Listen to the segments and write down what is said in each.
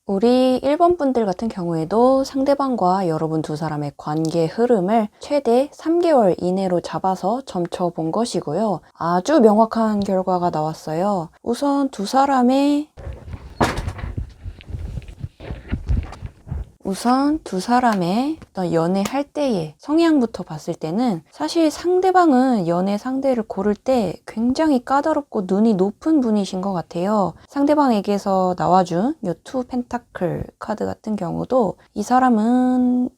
우리 1번 분들 같은 경우에도 상대방과 여러분 두 사람의 관계 흐름을 최대 3개월 이내로 잡아서 점쳐본 것이고요. 아주 명확한 결과가 나왔어요. 우선 두 사람의 어떤 연애할 때의 성향부터 봤을 때는 사실 상대방은 연애 상대를 고를 때 굉장히 까다롭고 눈이 높은 분이신 것 같아요. 상대방에게서 나와준 이 투 펜타클 카드 같은 경우도 이 사람은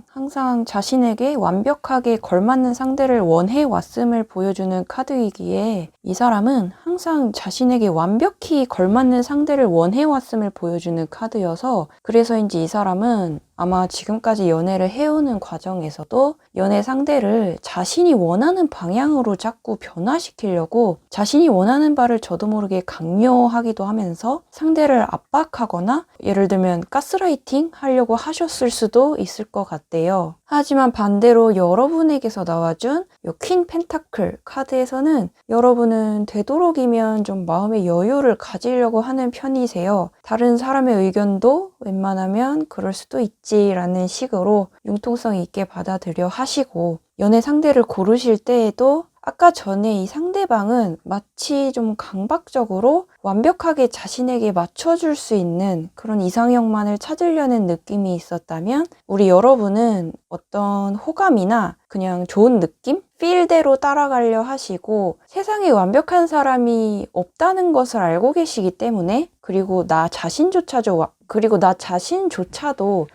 항상 자신에게 완벽하게 걸맞는 상대를 원해 왔음을 보여주는 카드이기에 이 사람은 항상 자신에게 완벽히 걸맞는 상대를 원해 왔음을 보여주는 카드여서 그래서인지 이 사람은 아마 지금까지 연애를 해오는 과정에서도 연애 상대를 자신이 원하는 방향으로 자꾸 변화시키려고 자신이 원하는 바를 저도 모르게 강요하기도 하면서 상대를 압박하거나 예를 들면 가스라이팅 하려고 하셨을 수도 있을 것 같대요. 하지만 반대로 여러분에게서 나와준 이 퀸 펜타클 카드에서는 여러분은 되도록이면 좀 마음의 여유를 가지려고 하는 편이세요. 다른 사람의 의견도 웬만하면 그럴 수도 있지라는 식으로 융통성 있게 받아들여 하시고 연애 상대를 고르실 때에도 아까 전에 이 상대방은 마치 좀 강박적으로 완벽하게 자신에게 맞춰줄 수 있는 그런 이상형만을 찾으려는 느낌이 있었다면 우리 여러분은 어떤 호감이나 그냥 좋은 느낌? 필대로 따라가려 하시고 세상에 완벽한 사람이 없다는 것을 알고 계시기 때문에 그리고 나 자신조차도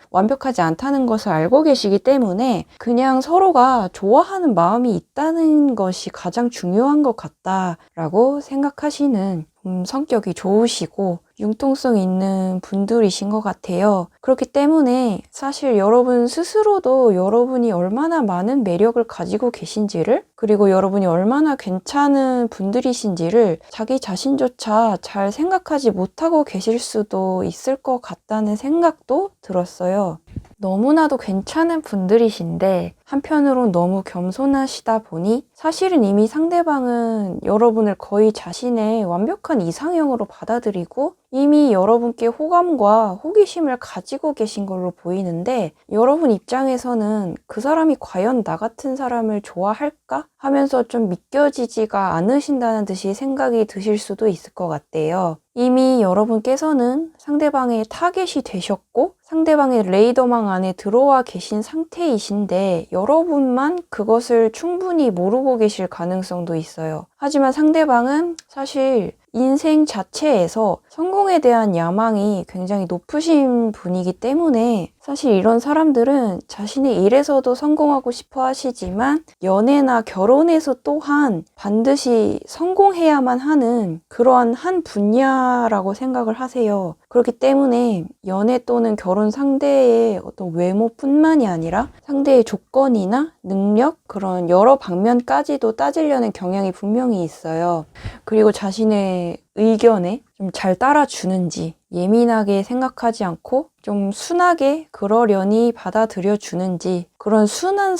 완벽하지 않다는 것을 알고 계시기 때문에 그냥 서로가 좋아하는 마음이 있다는 것이 가장 중요한 것 같다라고 생각하시는 성격이 좋으시고 융통성 있는 분들이신 것 같아요. 그렇기 때문에 사실 여러분 스스로도 여러분이 얼마나 많은 매력을 가지고 계신지를 그리고 여러분이 얼마나 괜찮은 분들이신지를 자기 자신조차 잘 생각하지 못하고 계실 수도 있을 것 같다는 생각도 들었어요. 너무나도 괜찮은 분들이신데 한편으론 너무 겸손하시다 보니 사실은 이미 상대방은 여러분을 거의 자신의 완벽한 이상형으로 받아들이고 이미 여러분께 호감과 호기심을 가지고 계신 걸로 보이는데 여러분 입장에서는 그 사람이 과연 나 같은 사람을 좋아할까? 하면서 좀 믿겨지지가 않으신다는 듯이 생각이 드실 수도 있을 것 같아요. 이미 여러분께서는 상대방의 타겟이 되셨고 상대방의 레이더망 안에 들어와 계신 상태이신데 여러분만 그것을 충분히 모르고 계실 가능성도 있어요. 하지만 상대방은 사실 인생 자체에서 성공에 대한 야망이 굉장히 높으신 분이기 때문에 사실 이런 사람들은 자신의 일에서도 성공하고 싶어 하시지만 연애나 결혼에서 또한 반드시 성공해야만 하는 그러한 한 분야라고 생각을 하세요. 그렇기 때문에 연애 또는 결혼 상대의 어떤 외모뿐만이 아니라 상대의 조건이나 능력 그런 여러 방면까지도 따지려는 경향이 분명히 있어요. 그리고 자신의 의견에 좀 잘 따라주는지 예민하게 생각하지 않고 좀 순하게 그러려니 받아들여 주는지 그런 순한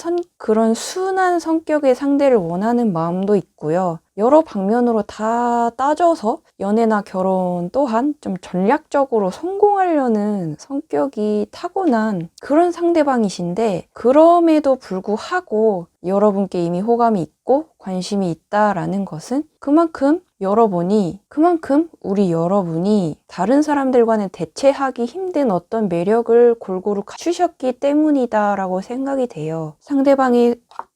성격의 상대를 원하는 마음도 있고요. 여러 방면으로 다 따져서 연애나 결혼 또한 좀 전략적으로 성공하려는 성격이 타고난 그런 상대방이신데 그럼에도 불구하고 여러분께 이미 호감이 있고 관심이 있다라는 것은 그만큼 우리 여러분이 다른 사람들과는 대체하기 힘든 어떤 매력을 골고루 갖추셨기 때문이다라고 생각이 돼요.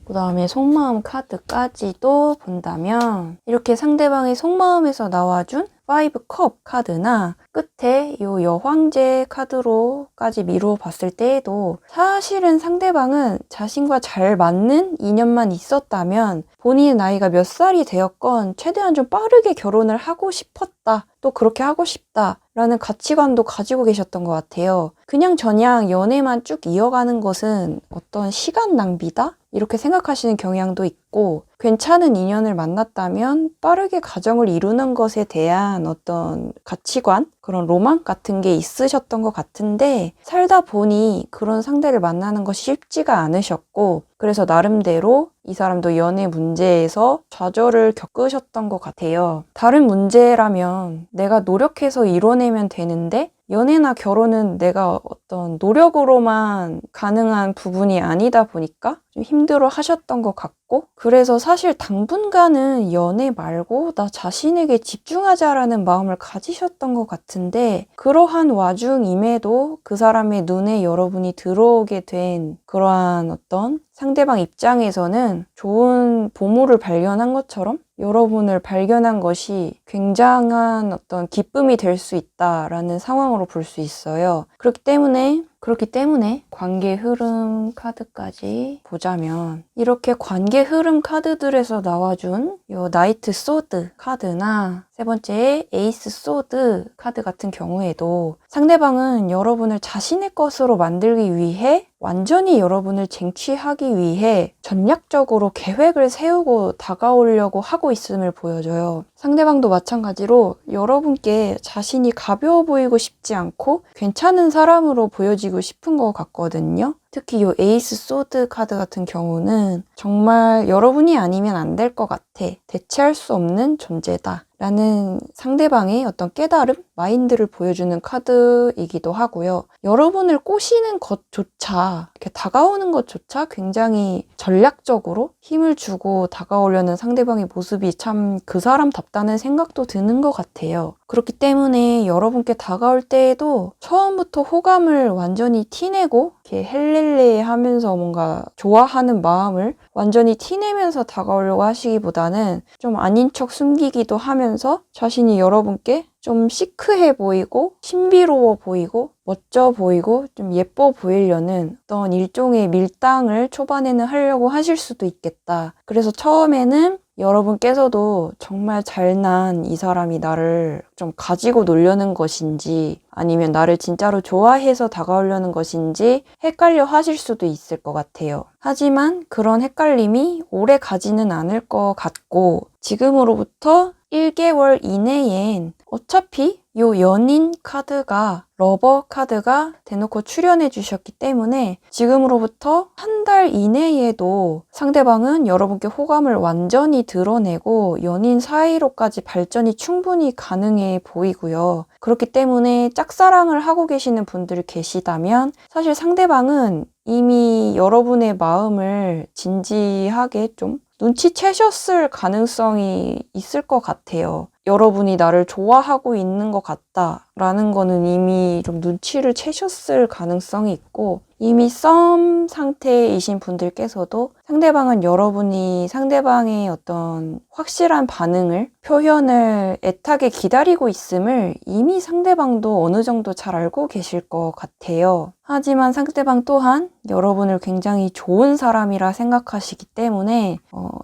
그 다음에 속마음 카드까지도 본다면 이렇게 상대방의 속마음에서 나와준 5컵 카드나 끝에 이 여황제 카드로까지 미루어 봤을 때에도 사실은 상대방은 자신과 잘 맞는 인연만 있었다면 본인의 나이가 몇 살이 되었건 최대한 좀 빠르게 결혼을 하고 싶었다. 또 그렇게 하고 싶다. 라는 가치관도 가지고 계셨던 것 같아요. 그냥저냥 연애만 쭉 이어가는 것은 어떤 시간 낭비다? 이렇게 생각하시는 경향도 있고 괜찮은 인연을 만났다면 빠르게 가정을 이루는 것에 대한 어떤 가치관, 그런 로망 같은 게 있으셨던 것 같은데 살다 보니 그런 상대를 만나는 것이 쉽지가 않으셨고 그래서 나름대로 이 사람도 연애 문제에서 좌절을 겪으셨던 것 같아요. 다른 문제라면 내가 노력해서 이뤄내면 되는데 연애나 결혼은 내가 어떤 노력으로만 가능한 부분이 아니다 보니까 좀 힘들어 하셨던 것 같고, 그래서 사실 당분간은 연애 말고 나 자신에게 집중하자라는 마음을 가지셨던 것 같은데, 그러한 와중임에도 그 사람의 눈에 여러분이 들어오게 된 그러한 어떤 상대방 입장에서는 좋은 보물을 발견한 것처럼 여러분을 발견한 것이 굉장한 어떤 기쁨이 될 수 있다라는 상황으로 볼 수 있어요. 그렇기 때문에 관계 흐름 카드까지 보자면, 이렇게 관계 흐름 카드들에서 나와준 요 나이트 소드 카드나 세 번째 에이스 소드 카드 같은 경우에도 상대방은 여러분을 자신의 것으로 만들기 위해, 완전히 여러분을 쟁취하기 위해 전략적으로 계획을 세우고 다가오려고 하고 있음을 보여줘요. 상대방도 마찬가지로 여러분께 자신이 가벼워 보이고 싶지 않고 괜찮은 사람으로 보여지고 싶은 것 같거든요. 특히 이 에이스 소드 카드 같은 경우는 정말 여러분이 아니면 안 될 것 같아, 대체할 수 없는 존재다 라는 상대방의 어떤 깨달음, 마인드를 보여주는 카드이기도 하고요. 여러분을 꼬시는 것조차, 이렇게 다가오는 것조차 굉장히 전략적으로 힘을 주고 다가오려는 상대방의 모습이 참 그 사람답다는 생각도 드는 것 같아요. 그렇기 때문에 여러분께 다가올 때에도 처음부터 호감을 완전히 티내고 이렇게 헬렐레 하면서 뭔가 좋아하는 마음을 완전히 티내면서 다가오려고 하시기보다는 좀 아닌 척 숨기기도 하면서 자신이 여러분께 좀 시크해 보이고 신비로워 보이고 멋져 보이고 좀 예뻐 보이려는 어떤 일종의 밀당을 초반에는 하려고 하실 수도 있겠다. 그래서 처음에는 여러분께서도 정말 잘난 이 사람이 나를 좀 가지고 놀려는 것인지 아니면 나를 진짜로 좋아해서 다가오려는 것인지 헷갈려 하실 수도 있을 것 같아요. 하지만 그런 헷갈림이 오래 가지는 않을 것 같고, 지금으로부터 1개월 이내엔 어차피 요 연인 카드가, 러버 카드가 대놓고 출연해 주셨기 때문에 지금으로부터 한 달 이내에도 상대방은 여러분께 호감을 완전히 드러내고 연인 사이로까지 발전이 충분히 가능해 보이고요. 그렇기 때문에 짝사랑을 하고 계시는 분들이 계시다면 사실 상대방은 이미 여러분의 마음을 진지하게 좀 눈치채셨을 가능성이 있을 것 같아요. 여러분이 나를 좋아하고 있는 것 같다라는 거는 이미 좀 눈치를 채셨을 가능성이 있고, 이미 썸 상태이신 분들께서도 상대방은 여러분이 상대방의 어떤 확실한 반응을, 표현을 애타게 기다리고 있음을 이미 상대방도 어느 정도 잘 알고 계실 것 같아요. 하지만 상대방 또한 여러분을 굉장히 좋은 사람이라 생각하시기 때문에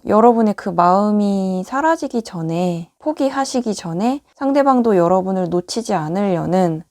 여러분의 그 마음이 사라지기 전에, 포기하시기 전에 상대방도 여러분을 놓치지 않으려는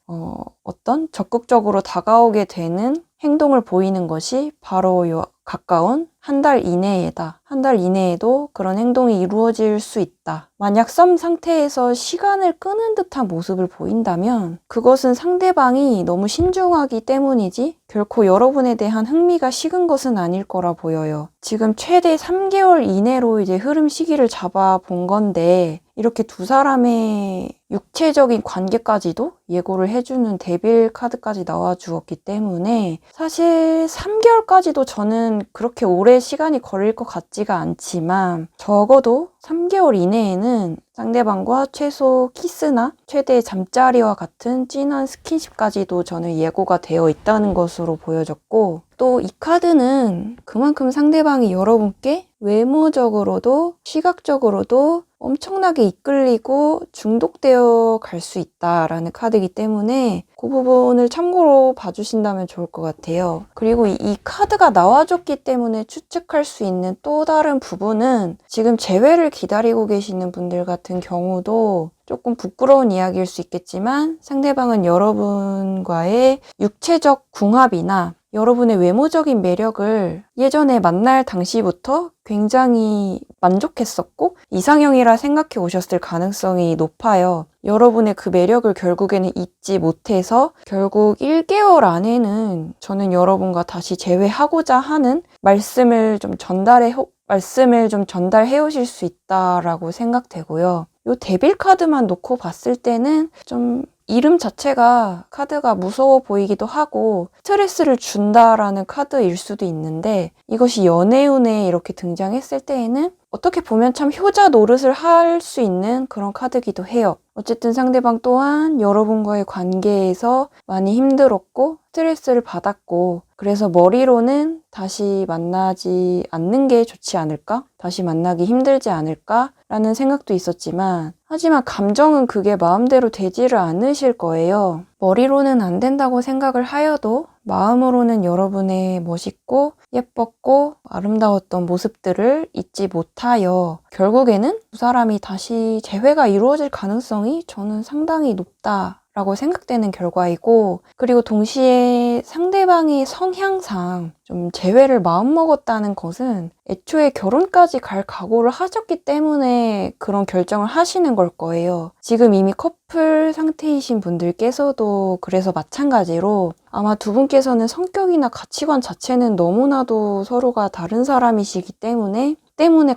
어떤 적극적으로 다가오게 되는 행동을 보이는 것이 바로 요 가까운 한 달 이내에다. 한 달 이내에도 그런 행동이 이루어질 수 있다. 만약 썸 상태에서 시간을 끄는 듯한 모습을 보인다면 그것은 상대방이 너무 신중하기 때문이지 결코 여러분에 대한 흥미가 식은 것은 아닐 거라 보여요. 지금 최대 3개월 이내로 이제 흐름 시기를 잡아본 건데, 이렇게 두 사람의 육체적인 관계까지도 예고를 해주는 데빌 카드까지 나와주었기 때문에 사실 3개월까지도 저는 그렇게 오래 시간이 걸릴 것 같지가 않지만, 적어도 3개월 이내에는 상대방과 최소 키스나 최대 잠자리와 같은 진한 스킨십까지도 저는 예고가 되어 있다는 것으로 보여졌고, 또 이 카드는 그만큼 상대방이 여러분께 외모적으로도 시각적으로도 엄청나게 이끌리고 중독되어 갈 수 있다라는 카드이기 때문에 그 부분을 참고로 봐주신다면 좋을 것 같아요. 그리고 이 카드가 나와줬기 때문에 추측할 수 있는 또 다른 부분은, 지금 재회를 기다리고 계시는 분들 같은 경우도 조금 부끄러운 이야기일 수 있겠지만 상대방은 여러분과의 육체적 궁합이나 여러분의 외모적인 매력을 예전에 만날 당시부터 굉장히 만족했었고 이상형이라 생각해 오셨을 가능성이 높아요. 여러분의 그 매력을 결국에는 잊지 못해서 결국 1개월 안에는 저는 여러분과 다시 재회하고자 하는 말씀을 좀 전달해 오실 수 있다라고 생각되고요. 요 데빌 카드만 놓고 봤을 때는 좀 이름 자체가 카드가 무서워 보이기도 하고 스트레스를 준다라는 카드일 수도 있는데 이것이 연애운에 이렇게 등장했을 때에는 어떻게 보면 참 효자 노릇을 할 수 있는 그런 카드기도 해요. 어쨌든 상대방 또한 여러분과의 관계에서 많이 힘들었고 스트레스를 받았고 그래서 머리로는 다시 만나지 않는 게 좋지 않을까? 다시 만나기 힘들지 않을까? 라는 생각도 있었지만 하지만 감정은 그게 마음대로 되지를 않으실 거예요. 머리로는 안 된다고 생각을 하여도 마음으로는 여러분의 멋있고 예뻤고 아름다웠던 모습들을 잊지 못하여 결국에는 두 사람이 다시 재회가 이루어질 가능성이 저는 상당히 높다라고 생각되는 결과이고 그리고 동시에 상대방의 성향상 좀 재회를 마음먹었다는 것은 애초에 결혼까지 갈 각오를 하셨기 때문에 그런 결정을 하시는 걸 거예요. 지금 이미 커플 상태이신 분들께서도 그래서 마찬가지로 아마 두 분께서는 성격이나 가치관 자체는 너무나도 서로가 다른 사람이시기 때문에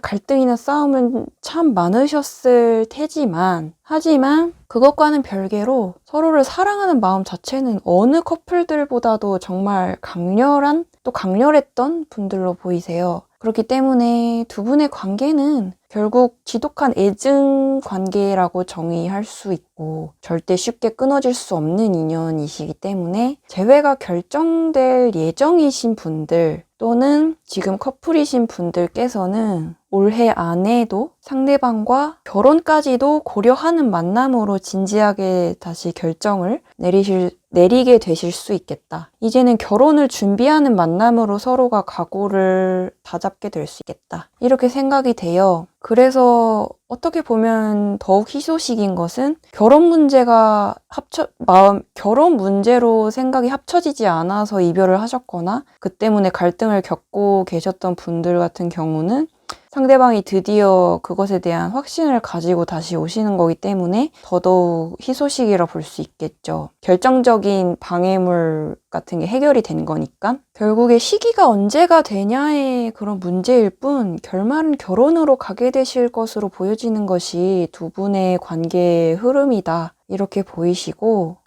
갈등이나 싸움은 참 많으셨을 테지만 하지만 그것과는 별개로 서로를 사랑하는 마음 자체는 어느 커플들보다도 정말 강렬한 또 강렬했던 분들로 보이세요. 그렇기 때문에 두 분의 관계는 결국 지독한 애증 관계라고 정의할 수 있고 절대 쉽게 끊어질 수 없는 인연이시기 때문에 재회가 결정될 예정이신 분들 또는 지금 커플이신 분들께서는 올해 안에도 상대방과 결혼까지도 고려하는 만남으로 진지하게 다시 결정을 내리게 되실 수 있겠다. 이제는 결혼을 준비하는 만남으로 서로가 각오를 다잡게 될 수 있겠다. 이렇게 생각이 돼요. 그래서 어떻게 보면 더욱 희소식인 것은 결혼 문제로 생각이 합쳐지지 않아서 이별을 하셨거나 그 때문에 갈등을 겪고 계셨던 분들 같은 경우는 상대방이 드디어 그것에 대한 확신을 가지고 다시 오시는 거기 때문에 더더욱 희소식이라 볼 수 있겠죠. 결정적인 방해물 같은 게 해결이 된 거니까. 결국에 시기가 언제가 되냐의 그런 문제일 뿐 결말은 결혼으로 가게 되실 것으로 보여지는 것이 두 분의 관계의 흐름이다. 이렇게 보이시고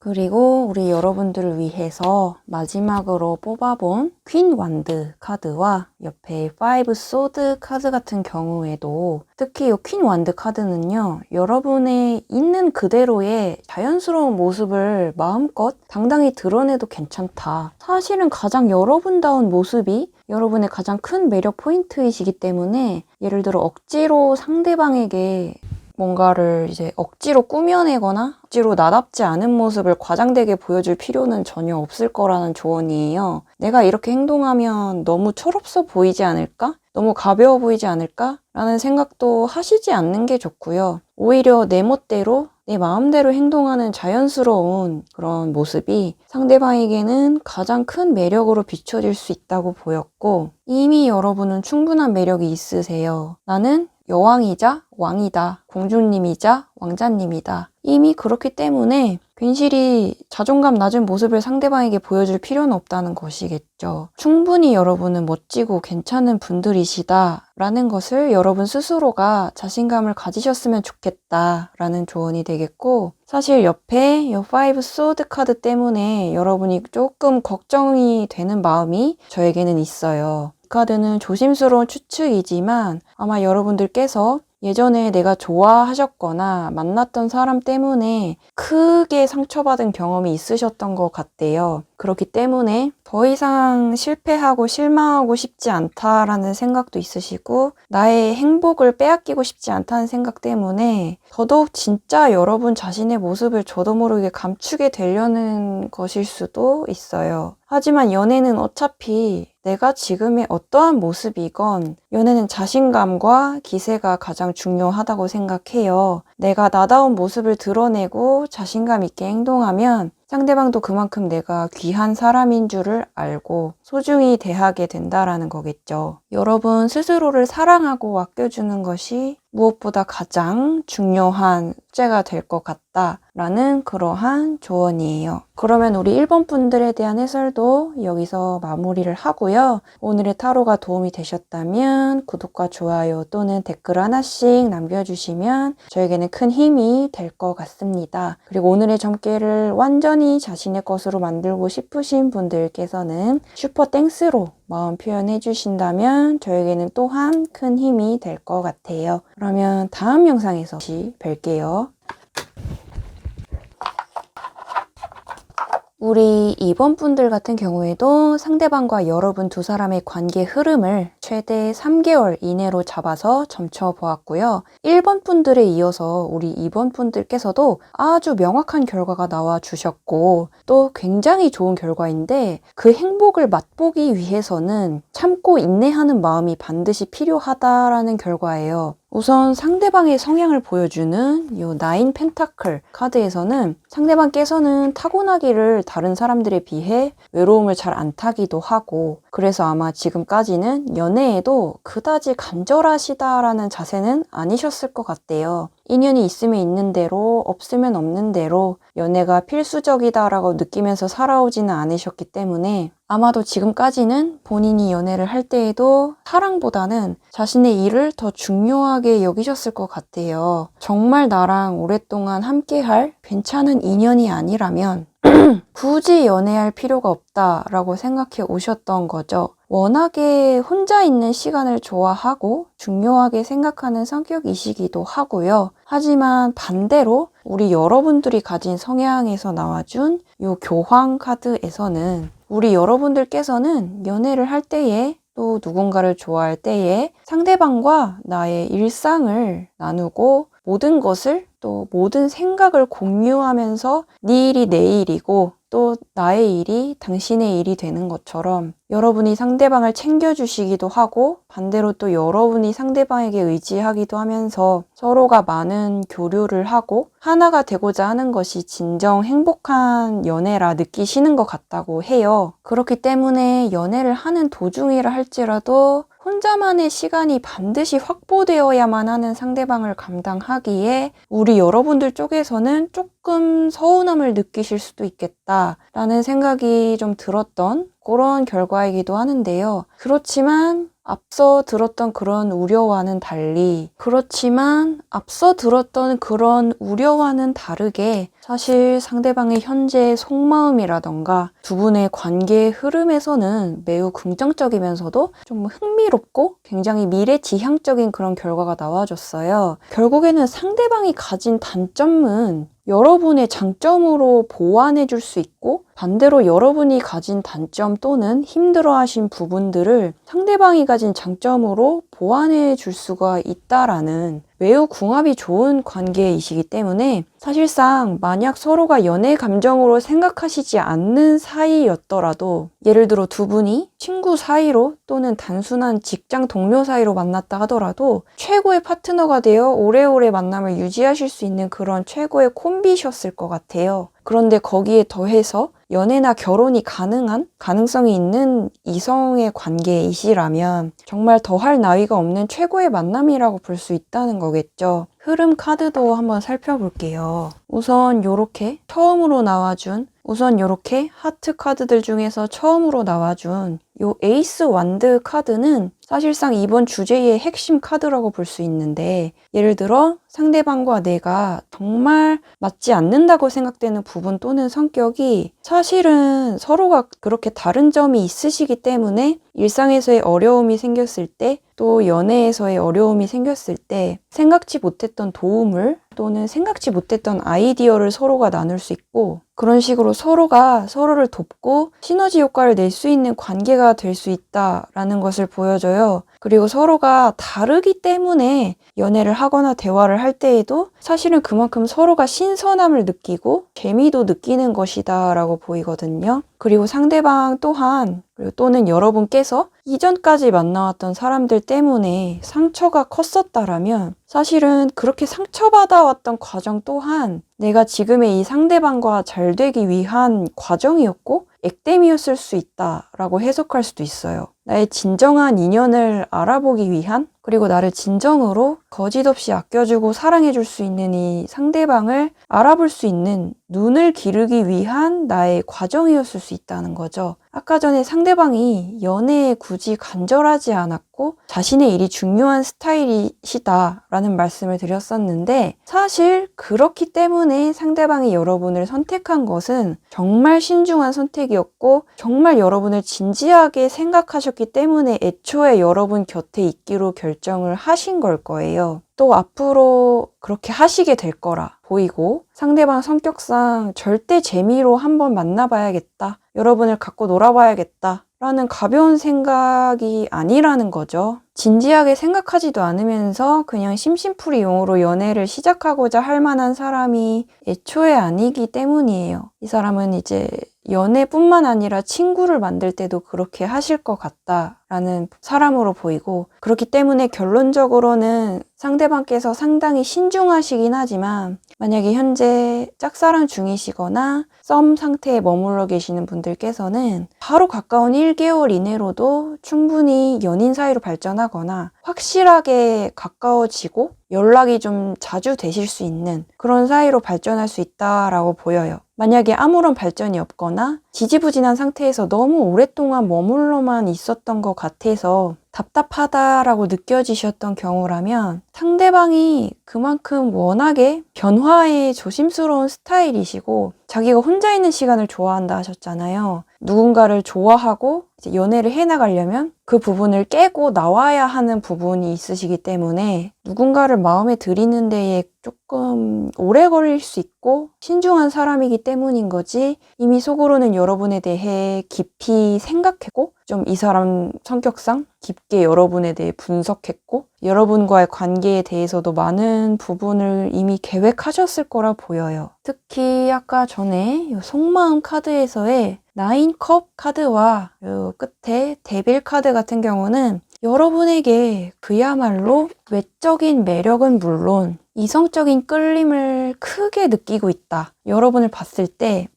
그리고 우리 여러분들을 위해서 마지막으로 뽑아본 퀸 완드 카드와 옆에 5 소드 카드 같은 경우에도 특히 이 퀸 완드 카드는요. 여러분의 있는 그대로의 자연스러운 모습을 마음껏 당당히 드러내도 괜찮다. 사실은 가장 여러분다운 모습이 여러분의 가장 큰 매력 포인트이시기 때문에 예를 들어 억지로 상대방에게 뭔가를 이제 억지로 꾸며내거나 억지로 나답지 않은 모습을 과장되게 보여줄 필요는 전혀 없을 거라는 조언이에요. 내가 이렇게 행동하면 너무 철없어 보이지 않을까? 너무 가벼워 보이지 않을까? 라는 생각도 하시지 않는 게 좋고요. 오히려 내 멋대로 내 마음대로 행동하는 자연스러운 그런 모습이 상대방에게는 가장 큰 매력으로 비춰질 수 있다고 보였고 이미 여러분은 충분한 매력이 있으세요. 나는 여왕이자 왕이다. 공주님이자 왕자님이다. 이미 그렇기 때문에 괜시리 자존감 낮은 모습을 상대방에게 보여줄 필요는 없다는 것이겠죠. 충분히 여러분은 멋지고 괜찮은 분들이시다라는 것을 여러분 스스로가 자신감을 가지셨으면 좋겠다라는 조언이 되겠고 사실 옆에 이 5 소드 카드 때문에 여러분이 조금 걱정이 되는 마음이 저에게는 있어요. 이 카드는 조심스러운 추측이지만 아마 여러분들께서 예전에 내가 좋아하셨거나 만났던 사람 때문에 크게 상처받은 경험이 있으셨던 것 같대요. 그렇기 때문에 더 이상 실패하고 실망하고 싶지 않다라는 생각도 있으시고 나의 행복을 빼앗기고 싶지 않다는 생각 때문에 더더욱 진짜 여러분 자신의 모습을 저도 모르게 감추게 되려는 것일 수도 있어요. 하지만 연애는 어차피 내가 지금의 어떠한 모습이건 연애는 자신감과 기세가 가장 중요하다고 생각해요. 내가 나다운 모습을 드러내고 자신감 있게 행동하면 상대방도 그만큼 내가 귀한 사람인 줄을 알고 소중히 대하게 된다라는 거겠죠. 여러분 스스로를 사랑하고 아껴주는 것이 무엇보다 가장 중요한 숙제가 될 것 같다라는 그러한 조언이에요. 그러면 우리 1번 분들에 대한 해설도 여기서 마무리를 하고요. 오늘의 타로가 도움이 되셨다면 구독과 좋아요 또는 댓글 하나씩 남겨주시면 저에게는 큰 힘이 될 것 같습니다. 그리고 오늘의 점괘를 완전히 자신의 것으로 만들고 싶으신 분들께서는 슈퍼 땡스로 마음 표현해 주신다면 저에게는 또한 큰 힘이 될 것 같아요. 그러면 다음 영상에서 다시 뵐게요. 우리 2번 분들 같은 경우에도 상대방과 여러분 두 사람의 관계 흐름을 최대 3개월 이내로 잡아서 점쳐보았고요. 1번 분들에 이어서 우리 2번 분들께서도 아주 명확한 결과가 나와 주셨고 또 굉장히 좋은 결과인데 그 행복을 맛보기 위해서는 참고 인내하는 마음이 반드시 필요하다라는 결과예요. 우선 상대방의 성향을 보여주는 이 9 펜타클 카드에서는 상대방께서는 타고나기를 다른 사람들에 비해 외로움을 잘 안 타기도 하고 그래서 아마 지금까지는 연애에도 그다지 간절하시다라는 자세는 아니셨을 것 같대요. 인연이 있으면 있는 대로 없으면 없는 대로 연애가 필수적이다라고 느끼면서 살아오지는 않으셨기 때문에 아마도 지금까지는 본인이 연애를 할 때에도 사랑보다는 자신의 일을 더 중요하게 여기셨을 것 같아요. 정말 나랑 오랫동안 함께할 괜찮은 인연이 아니라면 굳이 연애할 필요가 없다라고 생각해 오셨던 거죠. 워낙에 혼자 있는 시간을 좋아하고 중요하게 생각하는 성격이시기도 하고요. 하지만 반대로 우리 여러분들이 가진 성향에서 나와준 이 교황 카드에서는 우리 여러분들께서는 연애를 할 때에 또 누군가를 좋아할 때에 상대방과 나의 일상을 나누고 모든 것을 또 모든 생각을 공유하면서 네 일이 내 일이고 또 나의 일이 당신의 일이 되는 것처럼 여러분이 상대방을 챙겨주시기도 하고 반대로 또 여러분이 상대방에게 의지하기도 하면서 서로가 많은 교류를 하고 하나가 되고자 하는 것이 진정 행복한 연애라 느끼시는 것 같다고 해요. 그렇기 때문에 연애를 하는 도중이라 할지라도 혼자만의 시간이 반드시 확보되어야만 하는 상대방을 감당하기에 우리 여러분들 쪽에서는 조금 서운함을 느끼실 수도 있겠다라는 생각이 좀 들었던 그런 결과이기도 하는데요. 그렇지만 앞서 들었던 그런 우려와는 다르게 사실 상대방의 현재의 속마음이라던가 두 분의 관계의 흐름에서는 매우 긍정적이면서도 좀 흥미롭고 굉장히 미래지향적인 그런 결과가 나와줬어요. 결국에는 상대방이 가진 단점은 여러분의 장점으로 보완해 줄 수 있고 반대로 여러분이 가진 단점 또는 힘들어하신 부분들을 상대방이 가진 장점으로 보완해 줄 수가 있다라는 매우 궁합이 좋은 관계이시기 때문에 사실상 만약 서로가 연애 감정으로 생각하시지 않는 사이였더라도 예를 들어 두 분이 친구 사이로 또는 단순한 직장 동료 사이로 만났다 하더라도 최고의 파트너가 되어 오래오래 만남을 유지하실 수 있는 그런 최고의 콤비셨을 것 같아요. 그런데 거기에 더해서 연애나 결혼이 가능한 가능성이 있는 이성의 관계이시라면 정말 더할 나위가 없는 최고의 만남이라고 볼 수 있다는 거겠죠. 흐름 카드도 한번 살펴볼게요. 우선 요렇게 하트 카드들 중에서 처음으로 나와준 요 에이스 완드 카드는 사실상 이번 주제의 핵심 카드라고 볼 수 있는데 예를 들어 상대방과 내가 정말 맞지 않는다고 생각되는 부분 또는 성격이 사실은 서로가 그렇게 다른 점이 있으시기 때문에 일상에서의 어려움이 생겼을 때 또 연애에서의 어려움이 생겼을 때 생각지 못했던 도움을 또는 생각지 못했던 아이디어를 서로가 나눌 수 있고 그런 식으로 서로가 서로를 돕고 시너지 효과를 낼 수 있는 관계가 될 수 있다라는 것을 보여줘요. 그리고 서로가 다르기 때문에 연애를 하거나 대화를 할 때에도 사실은 그만큼 서로가 신선함을 느끼고 재미도 느끼는 것이다 라고 보이거든요. 그리고 상대방 또한 또는 여러분께서 이전까지 만나왔던 사람들 때문에 상처가 컸었다라면 사실은 그렇게 상처받아왔던 과정 또한 내가 지금의 이 상대방과 잘 되기 위한 과정이었고 액땜이었을 수 있다라고 해석할 수도 있어요. 나의 진정한 인연을 알아보기 위한, 그리고 나를 진정으로 거짓없이 아껴주고 사랑해줄 수 있는 이 상대방을 알아볼 수 있는 눈을 기르기 위한 나의 과정이었을 수 있다는 거죠. 아까 전에 상대방이 연애에 굳이 간절하지 않았고 자신의 일이 중요한 스타일이시다라는 말씀을 드렸었는데, 사실 그렇기 때문에 상대방이 여러분을 선택한 것은 정말 신중한 선택이었고 정말 여러분을 진지하게 생각하셨기 때문에 애초에 여러분 곁에 있기로 결정을 하신 걸 거예요. 또 앞으로 그렇게 하시게 될 거라 보이고, 상대방 성격상 절대 재미로 한번 만나봐야겠다, 여러분을 갖고 놀아봐야겠다 라는 가벼운 생각이 아니라는 거죠. 진지하게 생각하지도 않으면서 그냥 심심풀이용으로 연애를 시작하고자 할 만한 사람이 애초에 아니기 때문이에요. 이 사람은 이제 연애뿐만 아니라 친구를 만들 때도 그렇게 하실 것 같다라는 사람으로 보이고, 그렇기 때문에 결론적으로는 상대방께서 상당히 신중하시긴 하지만 만약에 현재 짝사랑 중이시거나 썸 상태에 머물러 계시는 분들께서는 바로 가까운 1개월 이내로도 충분히 연인 사이로 발전하거나 확실하게 가까워지고 연락이 좀 자주 되실 수 있는 그런 사이로 발전할 수 있다라고 보여요. 만약에 아무런 발전이 없거나 지지부진한 상태에서 너무 오랫동안 머물러만 있었던 것 같아서 답답하다라고 느껴지셨던 경우라면, 상대방이 그만큼 워낙에 변화에 조심스러운 스타일이시고 자기가 혼자 있는 시간을 좋아한다 하셨잖아요. 누군가를 좋아하고 이제 연애를 해나가려면 그 부분을 깨고 나와야 하는 부분이 있으시기 때문에 누군가를 마음에 들이는 데에 조금 오래 걸릴 수 있고 신중한 사람이기 때문인 거지, 이미 속으로는 여러분에 대해 깊이 생각했고 좀 이 사람 성격상 깊게 여러분에 대해 분석했고 여러분과의 관계에 대해서도 많은 부분을 이미 계획하셨을 거라 보여요. 특히 아까 전에 이 속마음 카드에서의 9컵 카드와 이 끝에 데빌 카드 같은 경우는 여러분에게 그야말로 외적인 매력은 물론 이성적인 끌림을 크게 느끼고 있다. 여러분을 봤을 때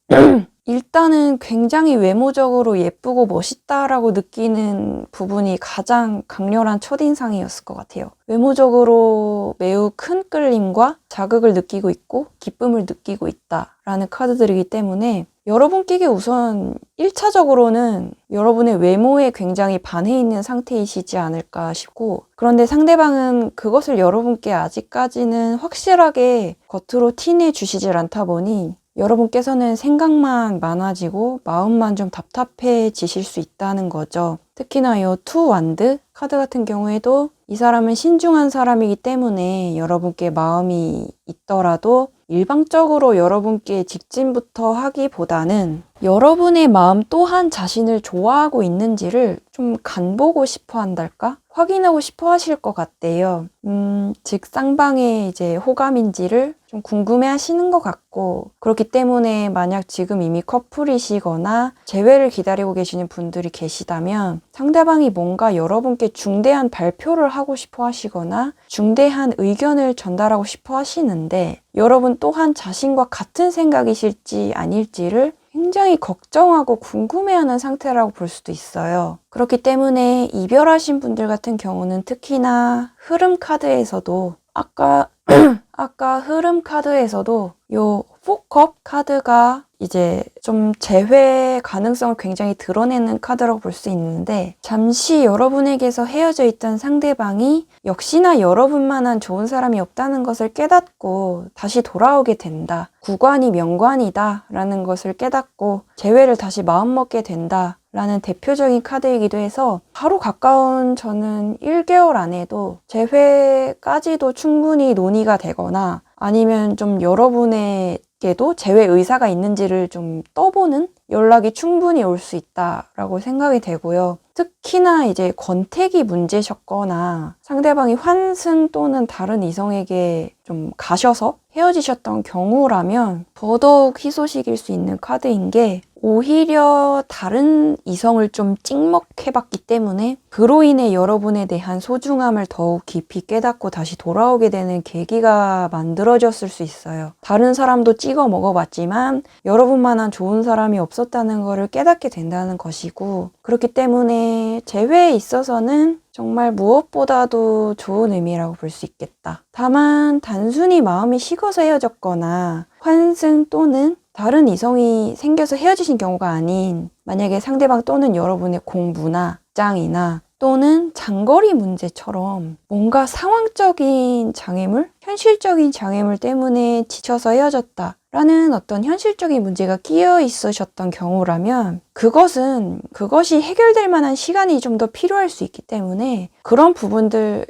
일단은 굉장히 외모적으로 예쁘고 멋있다라고 느끼는 부분이 가장 강렬한 첫인상이었을 것 같아요. 외모적으로 매우 큰 끌림과 자극을 느끼고 있고 기쁨을 느끼고 있다라는 카드들이기 때문에 여러분께 우선 1차적으로는 여러분의 외모에 굉장히 반해 있는 상태이시지 않을까 싶고, 그런데 상대방은 그것을 여러분께 아직까지는 확실하게 겉으로 티내 주시질 않다 보니 여러분께서는 생각만 많아지고 마음만 좀 답답해지실 수 있다는 거죠. 특히나 이 투 완드 카드 같은 경우에도 이 사람은 신중한 사람이기 때문에 여러분께 마음이 있더라도 일방적으로 여러분께 직진부터 하기보다는 여러분의 마음 또한 자신을 좋아하고 있는지를 좀 간보고 싶어 한달까? 확인하고 싶어 하실 것 같대요. 즉 쌍방의 이제 호감인지를 좀 궁금해 하시는 것 같고, 그렇기 때문에 만약 지금 이미 커플이시거나 재회를 기다리고 계시는 분들이 계시다면 상대방이 뭔가 여러분께 중대한 발표를 하고 싶어 하시거나 중대한 의견을 전달하고 싶어 하시는데 여러분 또한 자신과 같은 생각이실지 아닐지를 굉장히 걱정하고 궁금해하는 상태라고 볼 수도 있어요. 그렇기 때문에 이별하신 분들 같은 경우는 특히나 흐름 카드에서도 아까 흐름 카드에서도 요 4컵 카드가 이제 좀 재회 가능성을 굉장히 드러내는 카드라고 볼 수 있는데, 잠시 여러분에게서 헤어져 있던 상대방이 역시나 여러분만한 좋은 사람이 없다는 것을 깨닫고 다시 돌아오게 된다. 구관이 명관이다 라는 것을 깨닫고 재회를 다시 마음먹게 된다 라는 대표적인 카드이기도 해서 바로 가까운 저는 1개월 안에도 재회까지도 충분히 논의가 되거나 아니면 좀 여러분에게도 재회 의사가 있는지를 좀 떠보는 연락이 충분히 올 수 있다라고 생각이 되고요. 특히나 이제 권태기 문제셨거나 상대방이 환승 또는 다른 이성에게 좀 가셔서 헤어지셨던 경우라면 더더욱 희소식일 수 있는 카드인 게 오히려 다른 이성을 좀 찍먹해봤기 때문에 그로 인해 여러분에 대한 소중함을 더욱 깊이 깨닫고 다시 돌아오게 되는 계기가 만들어졌을 수 있어요. 다른 사람도 찍어 먹어봤지만 여러분만한 좋은 사람이 없었다는 것을 깨닫게 된다는 것이고, 그렇기 때문에 재회에 있어서는 정말 무엇보다도 좋은 의미라고 볼 수 있겠다. 다만 단순히 마음이 식어서 헤어졌거나 환승 또는 다른 이성이 생겨서 헤어지신 경우가 아닌, 만약에 상대방 또는 여러분의 공부나 직장이나 또는 장거리 문제처럼 뭔가 상황적인 장애물, 현실적인 장애물 때문에 지쳐서 헤어졌다 라는 어떤 현실적인 문제가 끼어 있으셨던 경우라면 그것이 해결될 만한 시간이 좀 더 필요할 수 있기 때문에 그런 분들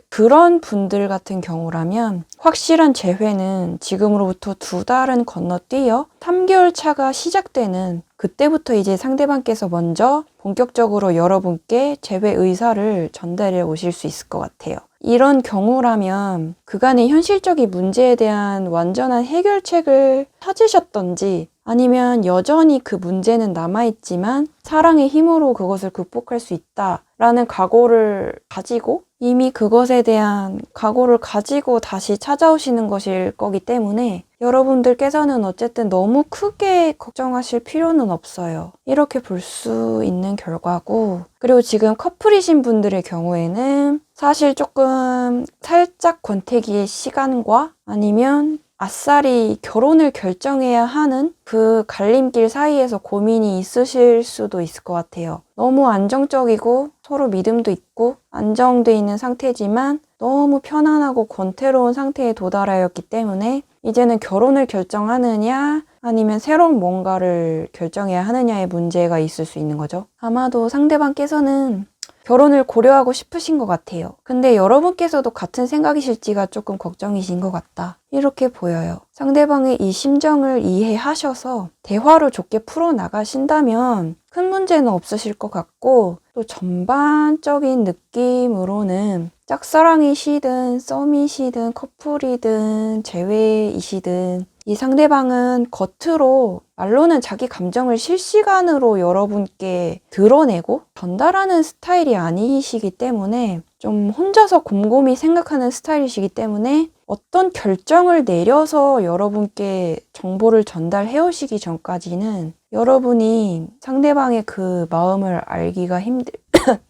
같은 경우라면 확실한 재회는 지금으로부터 2달은 건너뛰어 3개월 차가 시작되는 그때부터 이제 상대방께서 먼저 본격적으로 여러분께 재회 의사를 전달해 오실 수 있을 것 같아요. 이런 경우라면 그간의 현실적인 문제에 대한 완전한 해결책을 찾으셨던지, 아니면 여전히 그 문제는 남아있지만 사랑의 힘으로 그것을 극복할 수 있다라는 각오를 가지고, 이미 그것에 대한 각오를 가지고 다시 찾아오시는 것일 거기 때문에 여러분들께서는 어쨌든 너무 크게 걱정하실 필요는 없어요. 이렇게 볼 수 있는 결과고, 그리고 지금 커플이신 분들의 경우에는 사실 조금 살짝 권태기의 시간과 아니면 아싸리 결혼을 결정해야 하는 그 갈림길 사이에서 고민이 있으실 수도 있을 것 같아요. 너무 안정적이고 서로 믿음도 있고 안정돼 있는 상태지만 너무 편안하고 권태로운 상태에 도달하였기 때문에 이제는 결혼을 결정하느냐 아니면 새로운 뭔가를 결정해야 하느냐의 문제가 있을 수 있는 거죠. 아마도 상대방께서는 결혼을 고려하고 싶으신 것 같아요. 근데 여러분께서도 같은 생각이실지가 조금 걱정이신 것 같다. 이렇게 보여요. 상대방의 이 심정을 이해하셔서 대화로 좋게 풀어나가신다면 큰 문제는 없으실 것 같고, 또 전반적인 느낌으로는 짝사랑이시든 썸이시든 커플이든 재회이시든 이 상대방은 겉으로 말로는 자기 감정을 실시간으로 여러분께 드러내고 전달하는 스타일이 아니시기 때문에, 좀 혼자서 곰곰이 생각하는 스타일이시기 때문에 어떤 결정을 내려서 여러분께 정보를 전달해 오시기 전까지는 여러분이 상대방의 그 마음을 알기가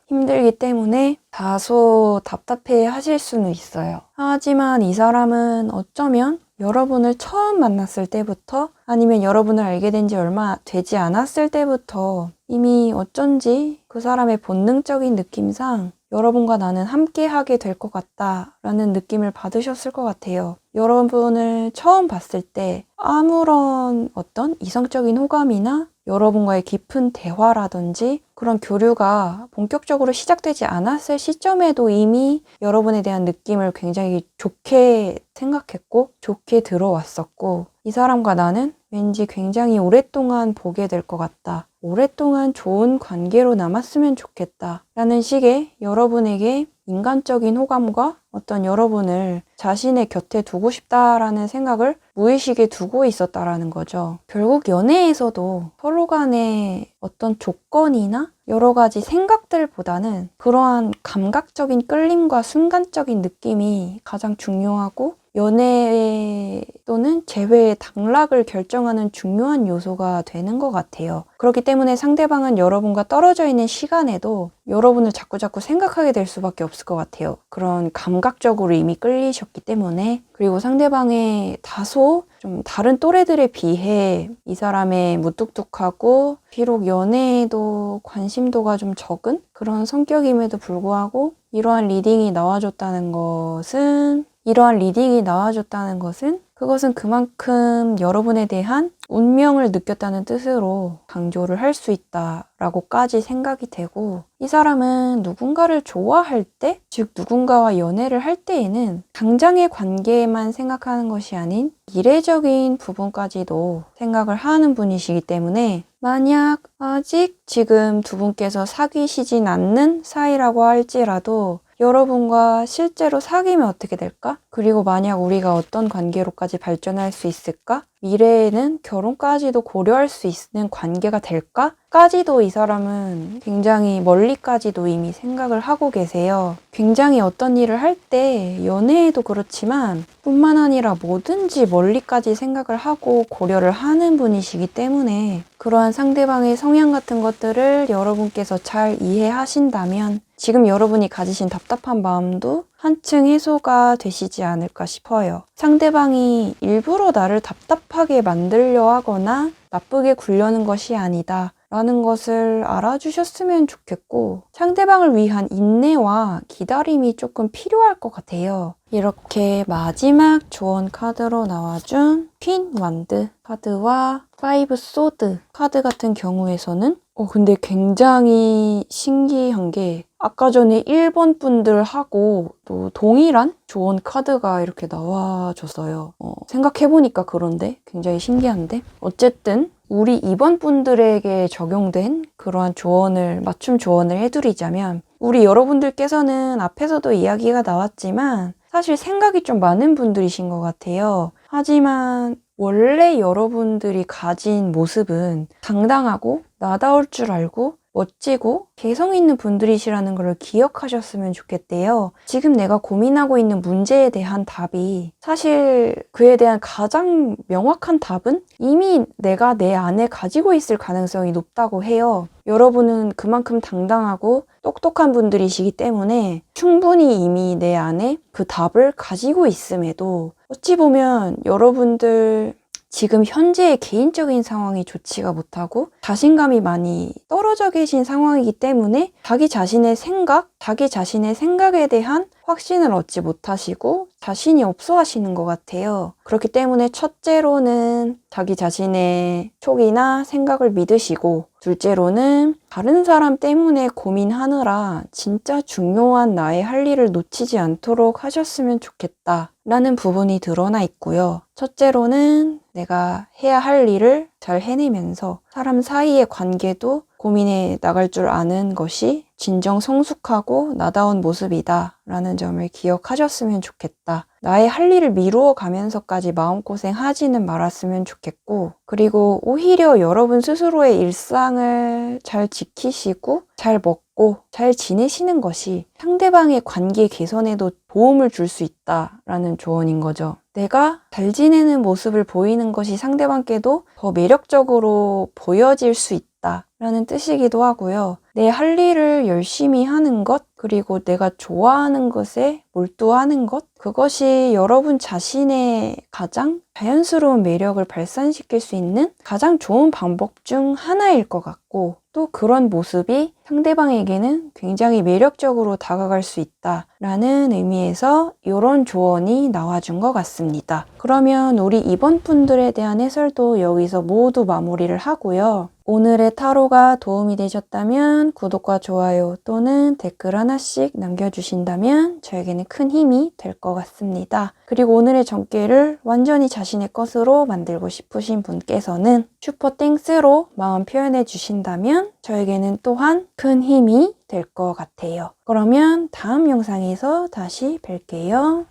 힘들기 때문에 다소 답답해 하실 수는 있어요. 하지만 이 사람은 어쩌면 여러분을 처음 만났을 때부터 아니면 여러분을 알게 된 지 얼마 되지 않았을 때부터 이미 어쩐지 그 사람의 본능적인 느낌상 여러분과 나는 함께 하게 될 것 같다라는 느낌을 받으셨을 것 같아요. 여러분을 처음 봤을 때 아무런 어떤 이성적인 호감이나 여러분과의 깊은 대화라든지 그런 교류가 본격적으로 시작되지 않았을 시점에도 이미 여러분에 대한 느낌을 굉장히 좋게 생각했고 좋게 들어왔었고, 이 사람과 나는 왠지 굉장히 오랫동안 보게 될 것 같다. 오랫동안 좋은 관계로 남았으면 좋겠다. 라는 식의 여러분에게 인간적인 호감과 어떤 여러분을 자신의 곁에 두고 싶다라는 생각을 무의식에 두고 있었다라는 거죠. 결국 연애에서도 서로 간의 어떤 조건이나 여러 가지 생각들보다는 그러한 감각적인 끌림과 순간적인 느낌이 가장 중요하고, 연애 또는 재회의 당락을 결정하는 중요한 요소가 되는 것 같아요. 그렇기 때문에 상대방은 여러분과 떨어져 있는 시간에도 여러분을 자꾸자꾸 생각하게 될 수밖에 없을 것 같아요. 그런 감각적으로 이미 끌리셨기 때문에. 그리고 상대방의 다소 좀 다른 또래들에 비해 이 사람의 무뚝뚝하고 비록 연애에도 관심도가 좀 적은 그런 성격임에도 불구하고 이러한 리딩이 나와줬다는 것은 그것은 그만큼 여러분에 대한 운명을 느꼈다는 뜻으로 강조를 할 수 있다라고까지 생각이 되고, 이 사람은 누군가를 좋아할 때, 즉 누군가와 연애를 할 때에는 당장의 관계만 생각하는 것이 아닌 미래적인 부분까지도 생각을 하는 분이시기 때문에, 만약 아직 지금 두 분께서 사귀시진 않는 사이라고 할지라도 여러분과 실제로 사귀면 어떻게 될까? 그리고 만약 우리가 어떤 관계로까지 발전할 수 있을까? 미래에는 결혼까지도 고려할 수 있는 관계가 될까? 까지도 이 사람은 굉장히 멀리까지도 이미 생각을 하고 계세요. 굉장히 어떤 일을 할 때 연애에도 그렇지만 뿐만 아니라 뭐든지 멀리까지 생각을 하고 고려를 하는 분이시기 때문에 그러한 상대방의 성향 같은 것들을 여러분께서 잘 이해하신다면 지금 여러분이 가지신 답답한 마음도 한층 해소가 되시지 않을까 싶어요. 상대방이 일부러 나를 답답하게 만들려 하거나 나쁘게 굴려는 것이 아니다 라는 것을 알아주셨으면 좋겠고 상대방을 위한 인내와 기다림이 조금 필요할 것 같아요. 이렇게 마지막 조언 카드로 나와준 퀸 완드 카드와 파이브 소드 카드 같은 경우에서는 근데 굉장히 신기한 게 아까 전에 1번 분들하고 또 동일한 조언 카드가 이렇게 나와줬어요. 생각해보니까 그런데 굉장히 신기한데 어쨌든 우리 2번 분들에게 적용된 그러한 조언을 맞춤 조언을 해드리자면 우리 여러분들께서는 앞에서도 이야기가 나왔지만 사실 생각이 좀 많은 분들이신 것 같아요. 하지만 원래 여러분들이 가진 모습은 당당하고 나다울 줄 알고 멋지고 개성 있는 분들이시라는 걸 기억하셨으면 좋겠대요. 지금 내가 고민하고 있는 문제에 대한 답이 사실 그에 대한 가장 명확한 답은 이미 내가 내 안에 가지고 있을 가능성이 높다고 해요. 여러분은 그만큼 당당하고 똑똑한 분들이시기 때문에 충분히 이미 내 안에 그 답을 가지고 있음에도 어찌 보면 여러분들 지금 현재의 개인적인 상황이 좋지가 못하고 자신감이 많이 떨어져 계신 상황이기 때문에 자기 자신의 생각에 대한 확신을 얻지 못하시고 자신이 없어 하시는 것 같아요. 그렇기 때문에 첫째로는 자기 자신의 촉이나 생각을 믿으시고 둘째로는 다른 사람 때문에 고민하느라 진짜 중요한 나의 할 일을 놓치지 않도록 하셨으면 좋겠다 라는 부분이 드러나 있고요. 첫째로는 내가 해야 할 일을 잘 해내면서 사람 사이의 관계도 고민해 나갈 줄 아는 것이 진정 성숙하고 나다운 모습이다 라는 점을 기억하셨으면 좋겠다. 나의 할 일을 미루어 가면서까지 마음고생 하지는 말았으면 좋겠고 그리고 오히려 여러분 스스로의 일상을 잘 지키시고 잘 먹고 잘 지내시는 것이 상대방의 관계 개선에도 도움을 줄 수 있다라는 조언인 거죠. 내가 잘 지내는 모습을 보이는 것이 상대방께도 더 매력적으로 보여질 수 있다라는 뜻이기도 하고요. 내 할 일을 열심히 하는 것, 그리고 내가 좋아하는 것에 몰두하는 것, 그것이 여러분 자신의 가장 자연스러운 매력을 발산시킬 수 있는 가장 좋은 방법 중 하나일 것 같고 또 그런 모습이 상대방에게는 굉장히 매력적으로 다가갈 수 있다라는 의미에서 이런 조언이 나와준 것 같습니다. 그러면 우리 이번 분들에 대한 해설도 여기서 모두 마무리를 하고요. 오늘의 타로가 도움이 되셨다면 구독과 좋아요 또는 댓글 하나씩 남겨주신다면 저에게는 큰 힘이 될 것 같습니다. 그리고 오늘의 전개를 완전히 자신의 것으로 만들고 싶으신 분께서는 슈퍼 땡스로 마음 표현해 주신다면 저에게는 또한 큰 힘이 될 것 같아요. 그러면 다음 영상에서 다시 뵐게요.